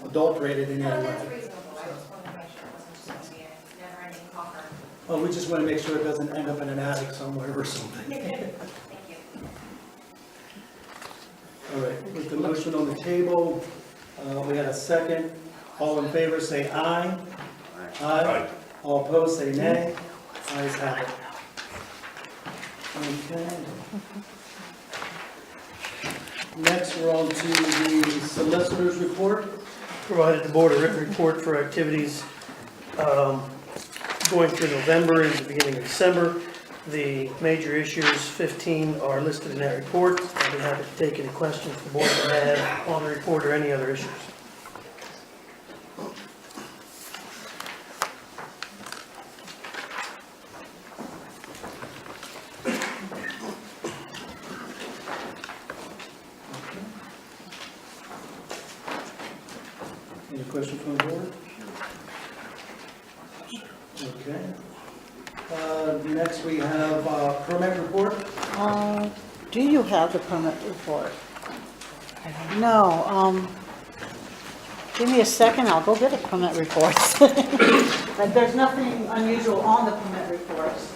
adulterated in No, any that's way. reasonable. I just wanted to make sure it wasn't just going to be a never-ending coffer. Well, we just want to make sure it doesn't end up in an attic somewhere or something. Thank you. All right, with the motion on the table, we had a second. All in favor, say aye. Aye. All opposed, say nay. Ayes have it. Okay. Next, we're on to the solicitor's report. Provided the board a written report for activities going through November and the beginning of December. The major issues, 15, are listed in that report. I'd be happy to take any questions the board may have on the report or any other issues. Any questions from the board? Okay. Next, we have permit report. Do you have the permit report? No, give me a second, I'll go get a permit report. But there's nothing unusual on the permit reports.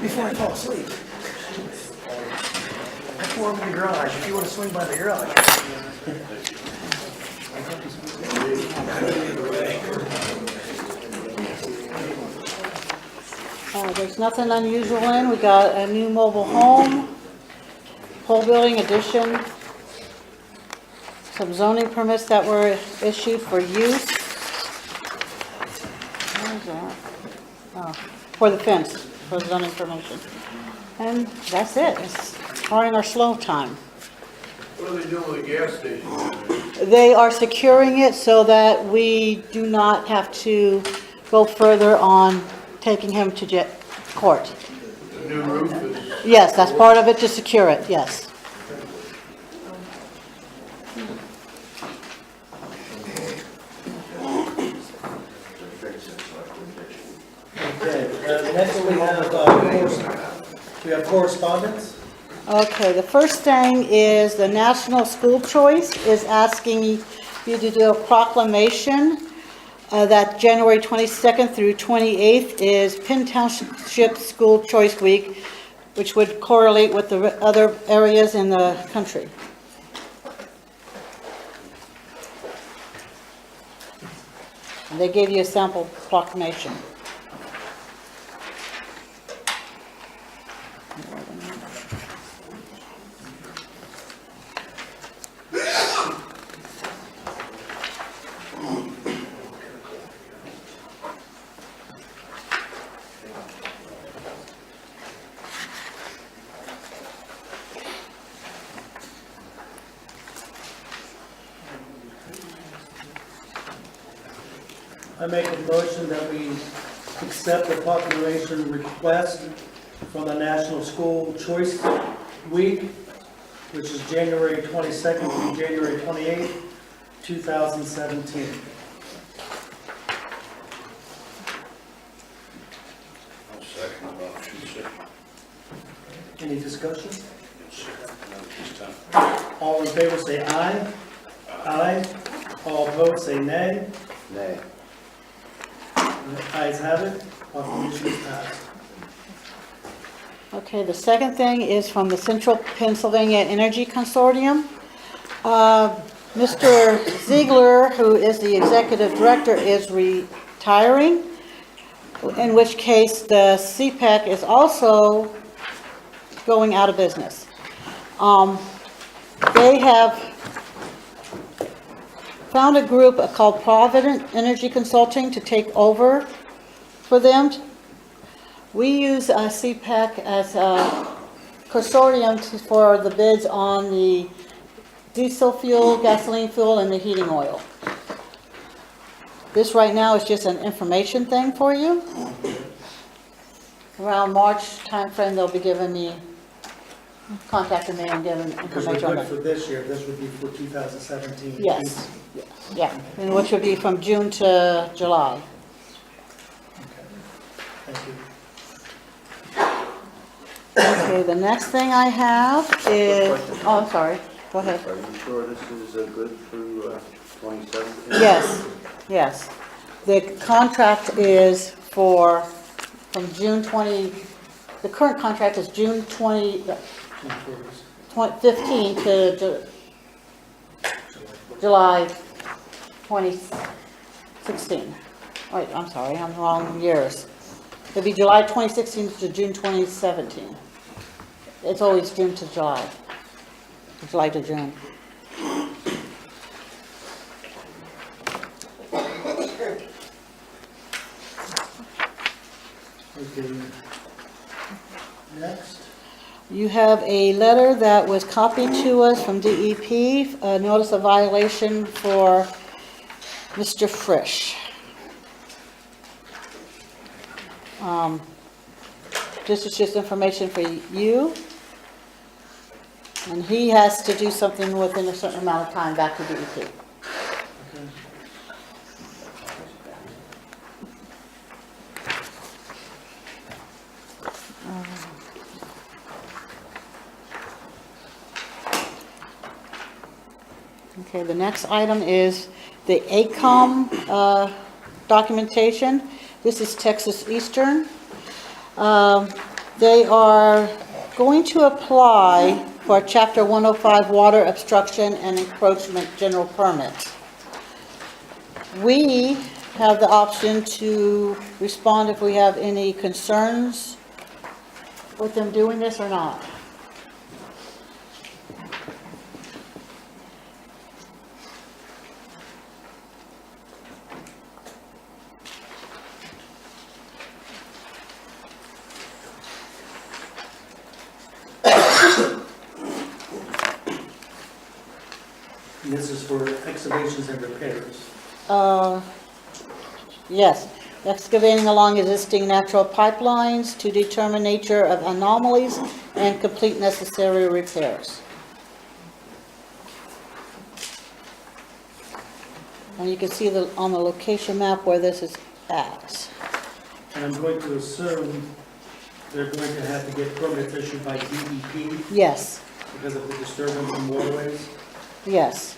Before I fall asleep. I pour them in the garage, if you want to swing by the garage. There's nothing unusual in, we got a new mobile home, whole building addition, some zoning permits that were issued for use. Where is that? Oh, for the fence, for zoning permission. And that's it, it's starting our slow time. What are they doing with the gas station? They are securing it so that we do not have to go further on taking him to court. The new roof is... Yes, that's part of it, to secure it, yes. Okay, next we have correspondence. Okay, the first thing is the National School Choice is asking you to do a proclamation that January 22nd through 28th is Penn Township School Choice Week which would correlate with the other areas in the country. And they gave you a sample proclamation. I make a motion that we accept the proclamation request from the National School Choice Week, which is January 22nd through January 28th, 2017. I'll second the motion, sir. Any discussion? Yes, sir. No, this time. All in favor say aye. Aye. All opposed say nay. Nay. The ayes have it. Proclamation is passed. Okay, the second thing is from the Central Pennsylvania Energy Consortium. Mr. Ziegler, who is the executive director, is retiring, in which case the CPEC is also going out of business. They have found a group called Provident Energy Consulting to take over for them. We use CPEC as a consortium for the bids on the diesel fuel, gasoline fuel, and the heating oil. This right now is just an information thing for you. Around March timeframe, they'll be contacting me and giving Because we're information on good that. for this year, this would be for 2017. Yes, yeah, and which would be from June to July. Thank you. Okay, the next thing I have is, oh, I'm sorry, go ahead. Are you sure this is good through 2017? Yes, yes. The contract is from June 20, the current contract is June 15 to July 2016. Wait, I'm sorry, I'm wrong years. It'll be July 2016 to June 2017. It's always June to July. July to June. Okay. Next. You have a letter that was copied to us from DEP, a notice of violation for Mr. Frisch. This is just information for you. And he has to do something within a certain amount of time back to DEP. Okay, the next item is the ACOM documentation. This is Texas Eastern. They are going to apply for a Chapter 105 water obstruction and encroachment general permit. We have the option to respond if we have any concerns with them doing this or not. This is for excavations and repairs. Yes, excavating along existing natural pipelines to determine nature of anomalies and complete necessary repairs. And you can see on the location map where this is at. And I'm going to assume they're going to have to get permits issued by DEP Yes, because of the disturbance in waterways. yes.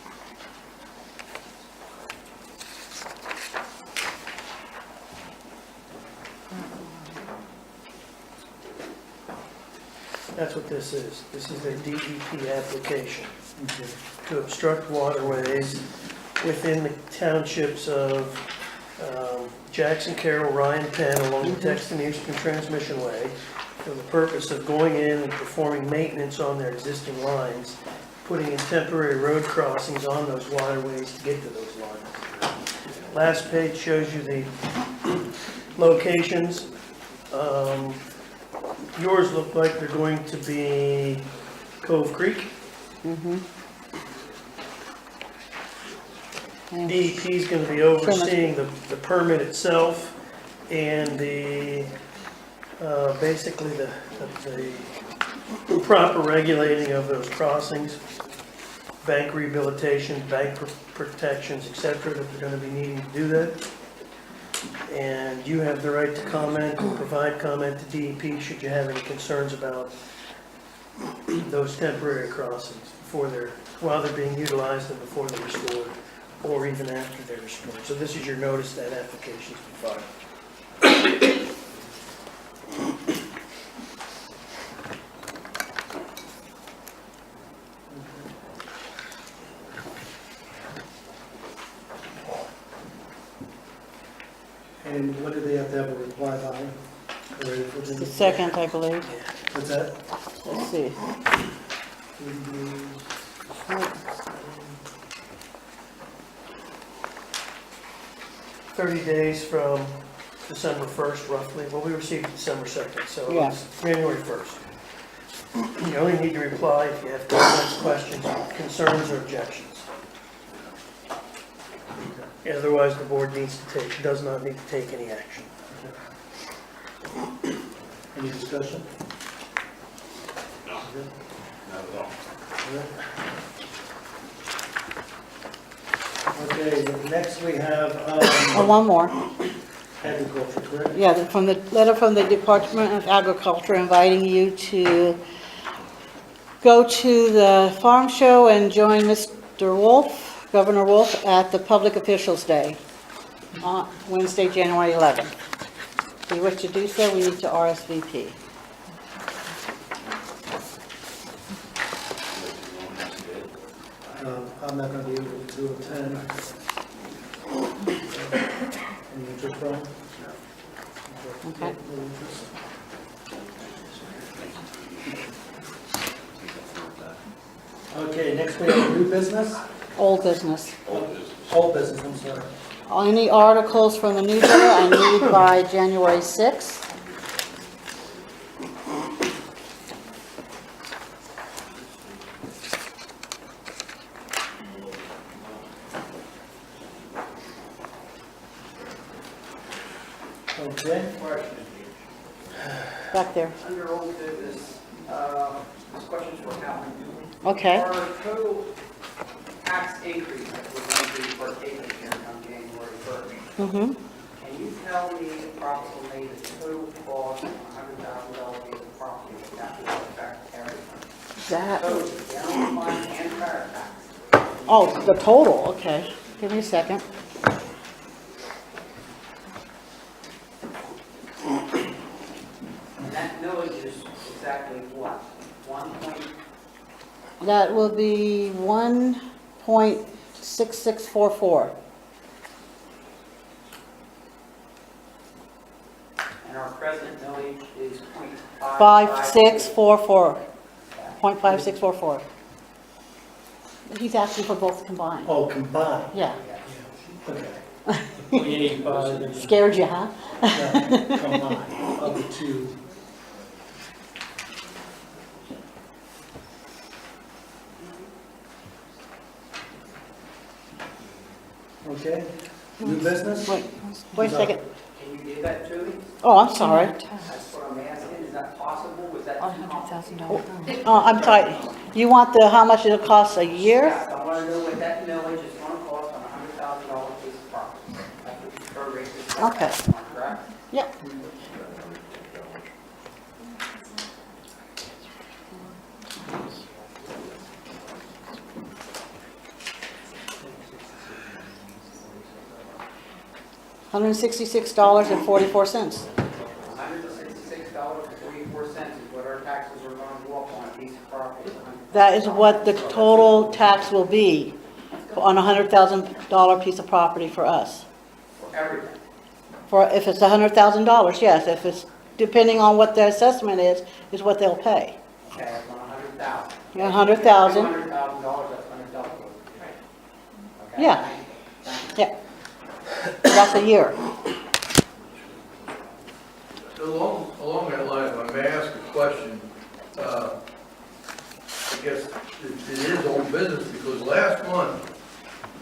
That's what this is. This is their DEP application to obstruct waterways within the townships of Jackson, Carroll, Ryan, Penn, along the Texan Eastern Transmission Way, for the purpose of going in and performing maintenance on their existing lines, putting in temporary road crossings on those waterways to get to those lines. Last page shows you the locations. Yours look like they're going to be Cove Creek. DEP is going to be overseeing the permit itself and the, basically the proper regulating of those crossings, bank rehabilitation, bank protections, etc., that they're going to be needing to do that. And you have the right to comment and provide comment to DEP should you have any concerns about those temporary crossings while they're being utilized and before they're restored, or even after they're restored. So this is your notice that application's been filed. And what do they have to have a reply by? It's the second, I believe. What's that? Let's see. 30 days from December 1st, roughly. Well, we received December 2nd, so Yeah. it's January 1st. You only need to reply if you have comments, questions, concerns, or objections. Otherwise, the board does not need to take any action. Any discussion? No, not at all. Okay, next we have One more. agriculture, correct? Yeah, from the letter from the Department of Agriculture inviting you to go to the farm show and join Mr. Wolf, Governor Wolf, at the Public Officials Day on Wednesday, January 11th. If you wish to do so, we need to RSVP. I'm not going to be able to attend. Any interest, Brian? Okay. No interest. Okay, next we have new business. Old business. Old business, I'm sorry. Any articles from the newsletter I need by January 6th. Okay. Question. Back there. Under old business, this question's for Calvin. Okay. Our total tax increase that we're going to be partaking here on January 1st. Mm-hmm. Can you tell me approximately the total cost of $100,000 worth of property that will affect everything? That, Total, general fund and fire tax. oh, the total, okay. Give me a second. And that millage is exactly what? 1 point, That will be 1.6644. and our present millage is 0.5. 5644. 0.5644. He's asking for both combined. Oh, combined. Yeah. Okay. Scared you, huh? Yeah, combined of the two. Okay, new business? Wait a second. Can you give that to me? Oh, I'm sorry. That's what I'm asking. Is that possible? Was that too complicated? Oh, I'm sorry. You want how much it'll cost a year? Yes, I want to know what that millage is going to cost on a $100,000 piece of property. That's what the prorate is. Okay. Correct? Yep. $166.44. $166.44 is what our taxes are going That is what the total tax will be on a $100,000 piece of property for us. For everything. For, if it's $100,000, yes. If it's, depending on what the assessment is what they'll pay. Okay, that's on 100,000. Yeah, 100,000. $200,000, that's going to double. Okay. Yeah. Thank you. Yeah. That's a year. Along that line, if I may ask a question, I guess it is old business, because last month,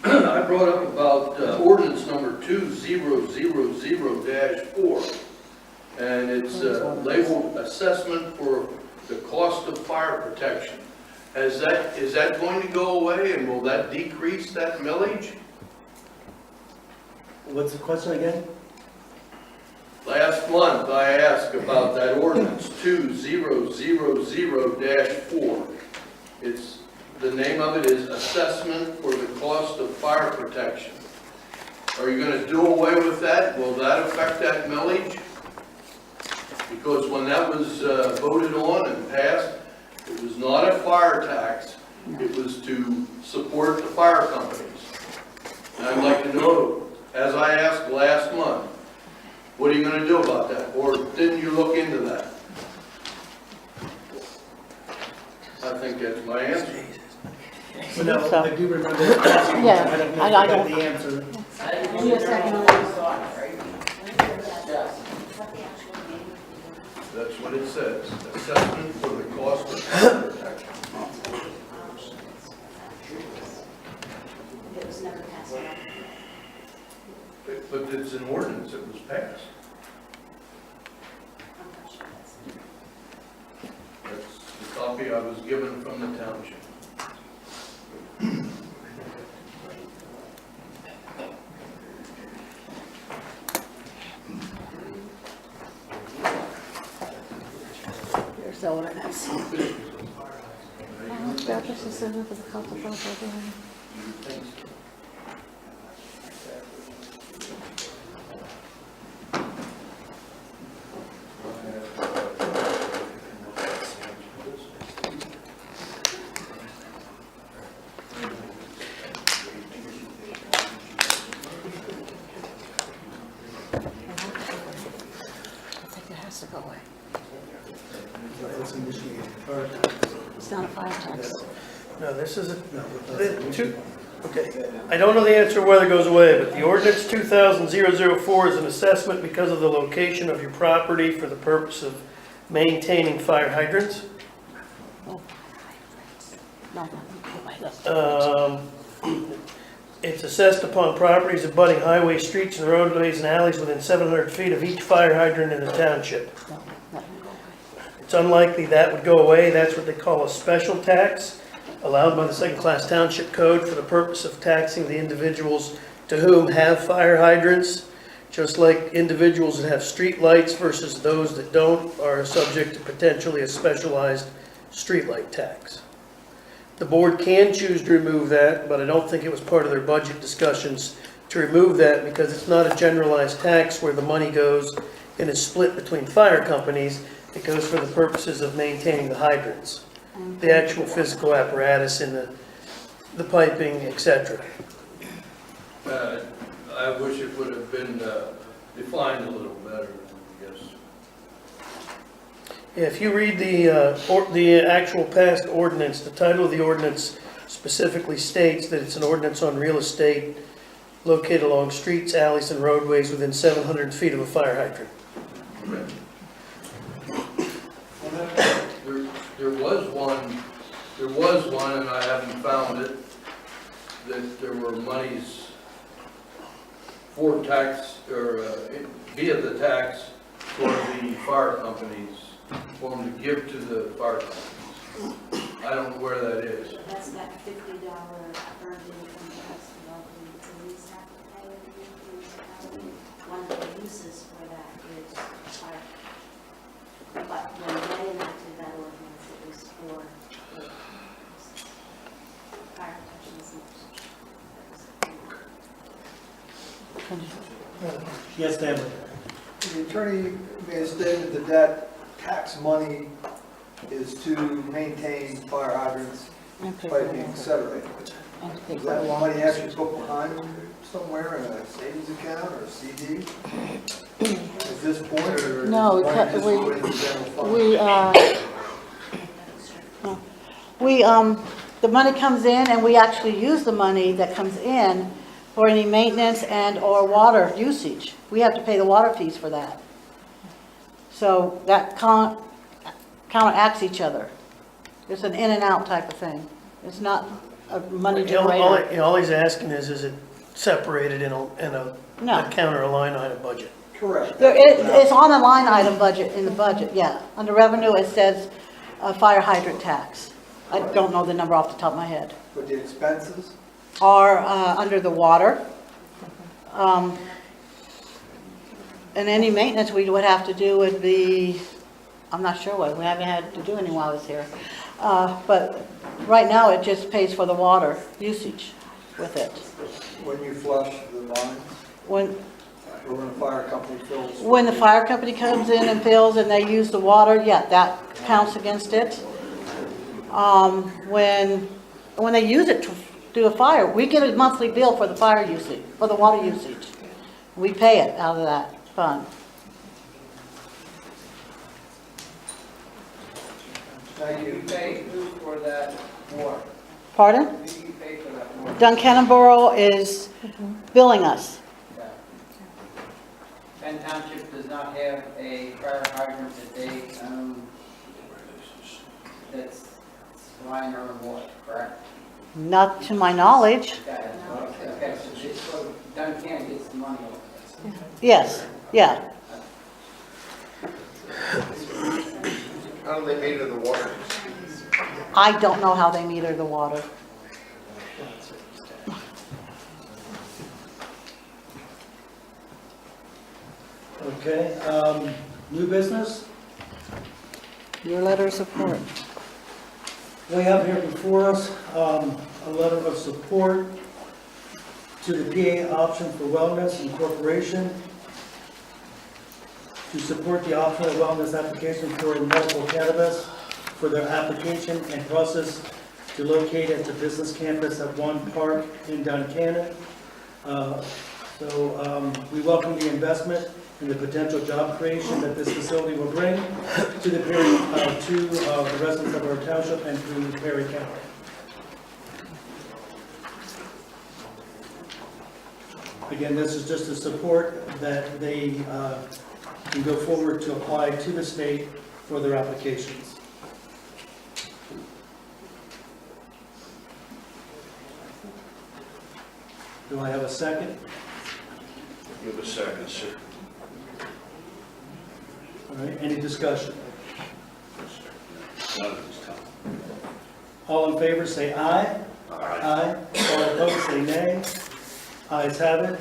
I brought up about ordinance number 2000-4, and it's labeled assessment for the cost of fire protection. Is that going to go away, and will that decrease that millage? What's the question again? Last month, I asked about that ordinance 2000-4. It's, the name of it is assessment for the cost of fire protection. Are you going to do away with that? Will that affect that millage? Because when that was voted on and passed, it was not a fire tax. It was to support the fire companies. And I'd like to know, as I asked last month, what are you going to do about that? Or didn't you look into that? I think that's my answer. Well, no, I do remember asking, Yeah, I don't know I if I got don't- the answer. That's what it says, assessment for the cost of fire protection. It was never passed on. But it's an ordinance that was passed. I'm not sure that's. That's the copy I was given from the township. Here's the ordinance. I think it has to go away. It's initiated. Or- It's not a fire tax. No, this is a, No, the two, okay. I don't know the answer whether it goes away, but the ordinance 2000-004 is an assessment because of the location of your property for the purpose of maintaining fire hydrants. No. It's assessed upon properties abutting highways, streets, and roadways and alleys within 700 feet of each fire hydrant in the township. It's unlikely that would go away. That's what they call a special tax, allowed by the second-class township code for the purpose of taxing the individuals to whom have fire hydrants, just like individuals that have street lights versus those that don't are subject to potentially a specialized streetlight tax. The board can choose to remove that, but I don't think it was part of their budget discussions to remove that because it's not a generalized tax where the money goes and is split between fire companies. It goes for the purposes of maintaining the hydrants, the actual physical apparatus in the piping, etc. I wish it would have been defined a little better, I guess. If you read the actual passed ordinance, the title of the ordinance specifically states that it's an ordinance on real estate located along streets, alleys, and roadways within 700 feet of a fire hydrant. There was one, and I haven't found it, that there were monies for tax, or via the tax for the fire companies, for them to give to the fire companies. I don't know where that is. That's that $50 earned income tax the police have to pay every municipality. One of the uses for that is fire. But when they enacted that ordinance, it was for fire protection. Yes, Dan. The attorney may have stated that that tax money is to maintain fire hydrants, And pay for piping, water. et cetera. And pay Is for that the money water. actually put behind somewhere in a savings account or a CD? At this point, or is No, money cut- just we- going in the general fund? The money comes in and we actually use the money that comes in for any maintenance and or water usage. We have to pay the water fees for that. So that counteracts each other. It's an in and out type of thing. It's not a money generator. All he's asking is it separated in a No. account or a line item budget? Correct. It's on a line item budget, in the budget, yeah. Under revenue, it says fire hydrant tax. I don't know the number off the top of my head. But the expenses? Are under the water. And any maintenance we would have to do would be, I'm not sure what, we haven't had to do any while I was here. But right now, it just pays for the water usage with it. When you flush the lines, When or when a fire company fills? When the fire company comes in and fills and they use the water, yeah, that counts against it. When they use it to do a fire, we get a monthly bill for the fire usage, for the water usage. We pay it out of that fund. Thank You you. pay who for that water? Pardon? Who do you pay for that water? Duncannon is billing us. Yeah. Penn Township does not have a fire hydrant that they own that's supplying their own water, correct? Not to my knowledge. Okay, so this, so Duncan gets the money off this. Yes, yeah. How do they meter the water? I don't know how they meter the water. Okay, new business? Your letter of support. We have here before us a letter of support to the PA Option for Wellness Incorporation to support the optional wellness application for medical cannabis for their application and process to locate at the business campus at One Park in Duncannon. We welcome the investment and the potential job creation that this facility will bring to the residents of our township and to Perry County. Again, this is just a support that they can go forward to apply to the state for their applications. Do I have a second? Give a second, sir. All right, any discussion? None of this time. All in favor, say aye. Aye. All opposed, say nay. Ayes have it.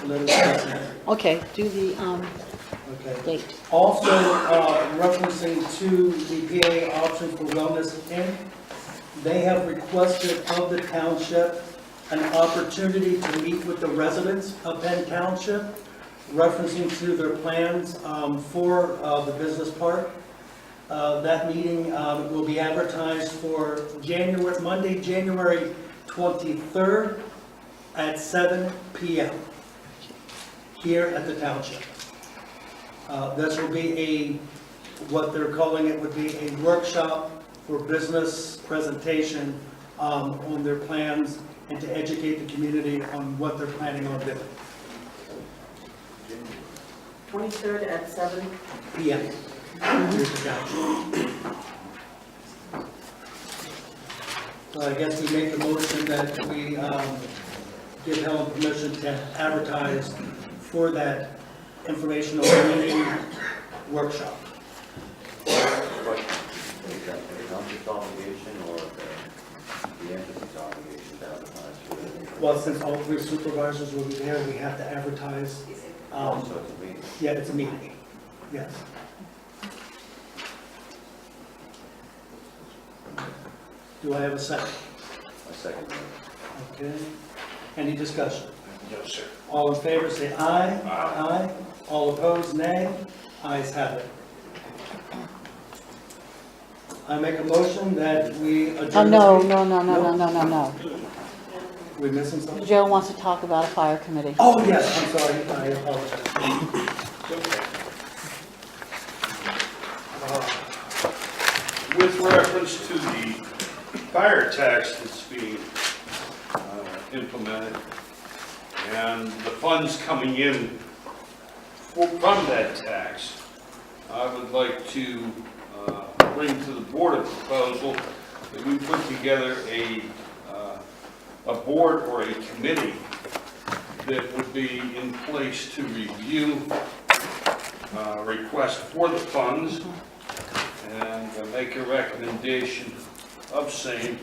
Let us pass. Okay, do the Okay. date. Also, referencing to the PA Option for Wellness Inc., they have requested of the township an opportunity to meet with the residents of Penn Township, referencing to their plans for the business park. That meeting will be advertised for Monday, January 23rd at 7 p.m. here at the township. This will be what they're calling it would be a workshop for business presentation on their plans and to educate the community on what they're planning on doing. 23rd at 7. p.m. here at the township. So I guess we make the motion that we give Helen permission to advertise for that informational meeting workshop. Is that the township's obligation or the entity's obligation to advertise for it? Well, since all three supervisors will be there, we have to advertise. So it's a meeting. Yeah, it's a meeting, yes. Do I have a second? A second. Okay. Any discussion? No, sir. All in favor, say aye. Aye. All opposed, nay. Ayes have it. I make a motion that we adjourn. Oh, no, this meeting. no. We missing something? Joe wants to talk about a fire committee. Oh, yes, I'm sorry, I apologize. With reference to the fire tax that's being implemented and the funds coming in from that tax, I would like to bring to the board a proposal that we put together a board or a committee that would be in place to review requests for the funds and make a recommendation of same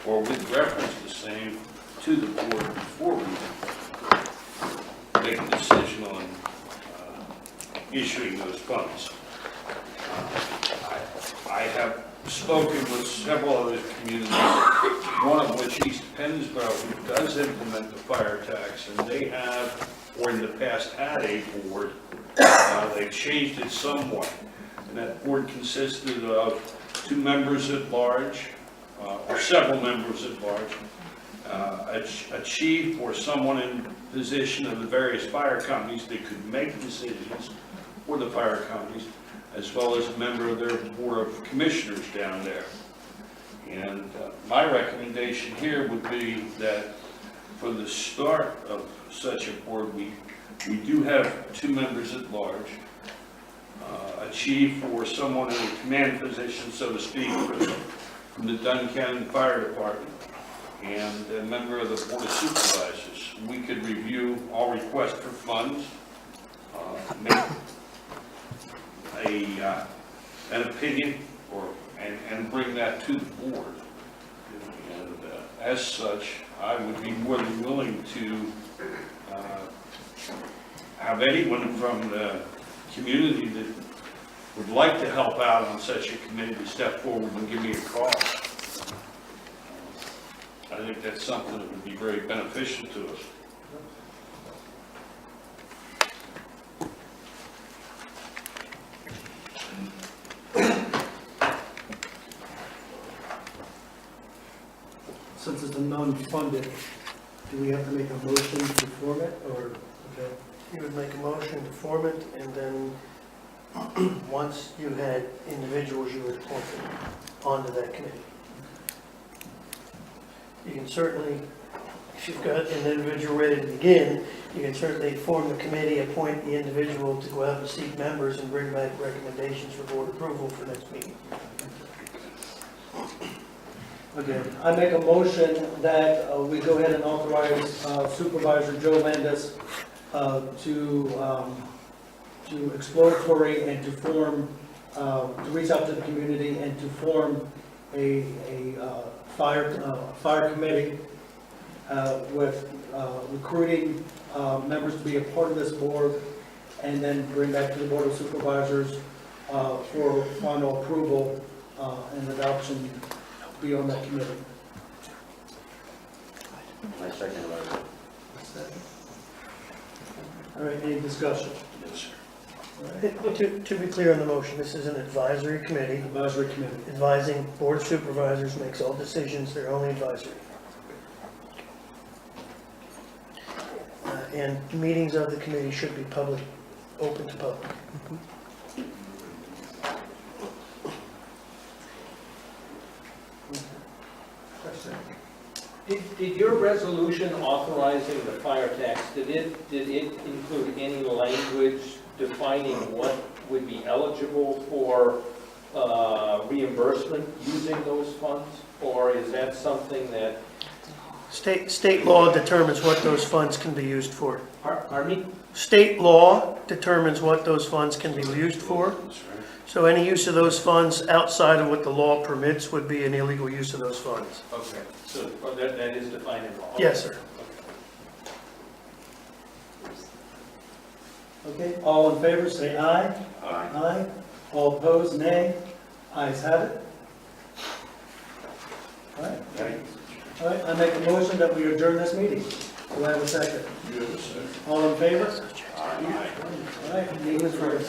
or with reference to same to the board before we make a decision on issuing those funds. I have spoken with several other communities, one of which East Pennsboro, who does implement the fire tax, and they have, or in the past had a board. They've changed it somewhat, and that board consisted of 2 members at large, or several members at large, a chief or someone in position of the various fire companies that could make decisions for the fire companies, as well as a member of their board of commissioners down there. And my recommendation here would be that for the start of such a board, we do have 2 members at large, a chief or someone in a command position, so to speak, from the Dunn County Fire Department, and a member of the Board of Supervisors. We could review all requests for funds, make an opinion, and bring that to the board. And as such, I would be more than willing to have anyone from the community that would like to help out on such a committee to step forward and give me a call. I think that's something that would be very beneficial to us. Since it's a non-funded, do we have to make a motion to form it, or, okay? You would make a motion to form it, and then once you had individuals, you would appoint them onto that committee. You can certainly, if you've got an individual ready to begin, you can certainly form the committee, appoint the individual to go out and seek members and bring back recommendations for board approval for next meeting. Okay, I make a motion that we go ahead and authorize Supervisor Joe Landis to exploratory and to form, to reach out to the community and to form a fire committee with recruiting members to be a part of this board, and then bring back to the Board of Supervisors for final approval and adoption be on that committee. My second letter. All right, any discussion? Yes, sir. All right. To be clear on the motion, this is an advisory committee. Advisory committee. Advising board of supervisors makes all decisions, they're only advisory. And meetings of the committee should be public, open to public. Did your resolution authorizing the fire tax, did it include any language defining what would be eligible for reimbursement using those funds? Or is that something that... State law determines what those funds can be used for. Pardon me? State law determines what those funds can be used for. So any use of those funds outside of what the law permits would be an illegal use of those funds. Okay, so that is defined in law? Yes, sir. Okay, all in favor, say aye. Aye. Aye. All opposed, nay. Ayes have it. All right. All right, I make a motion that we adjourn this meeting. Do I have a second? Yes, sir. All in favor? Aye. All right, meeting is adjourned.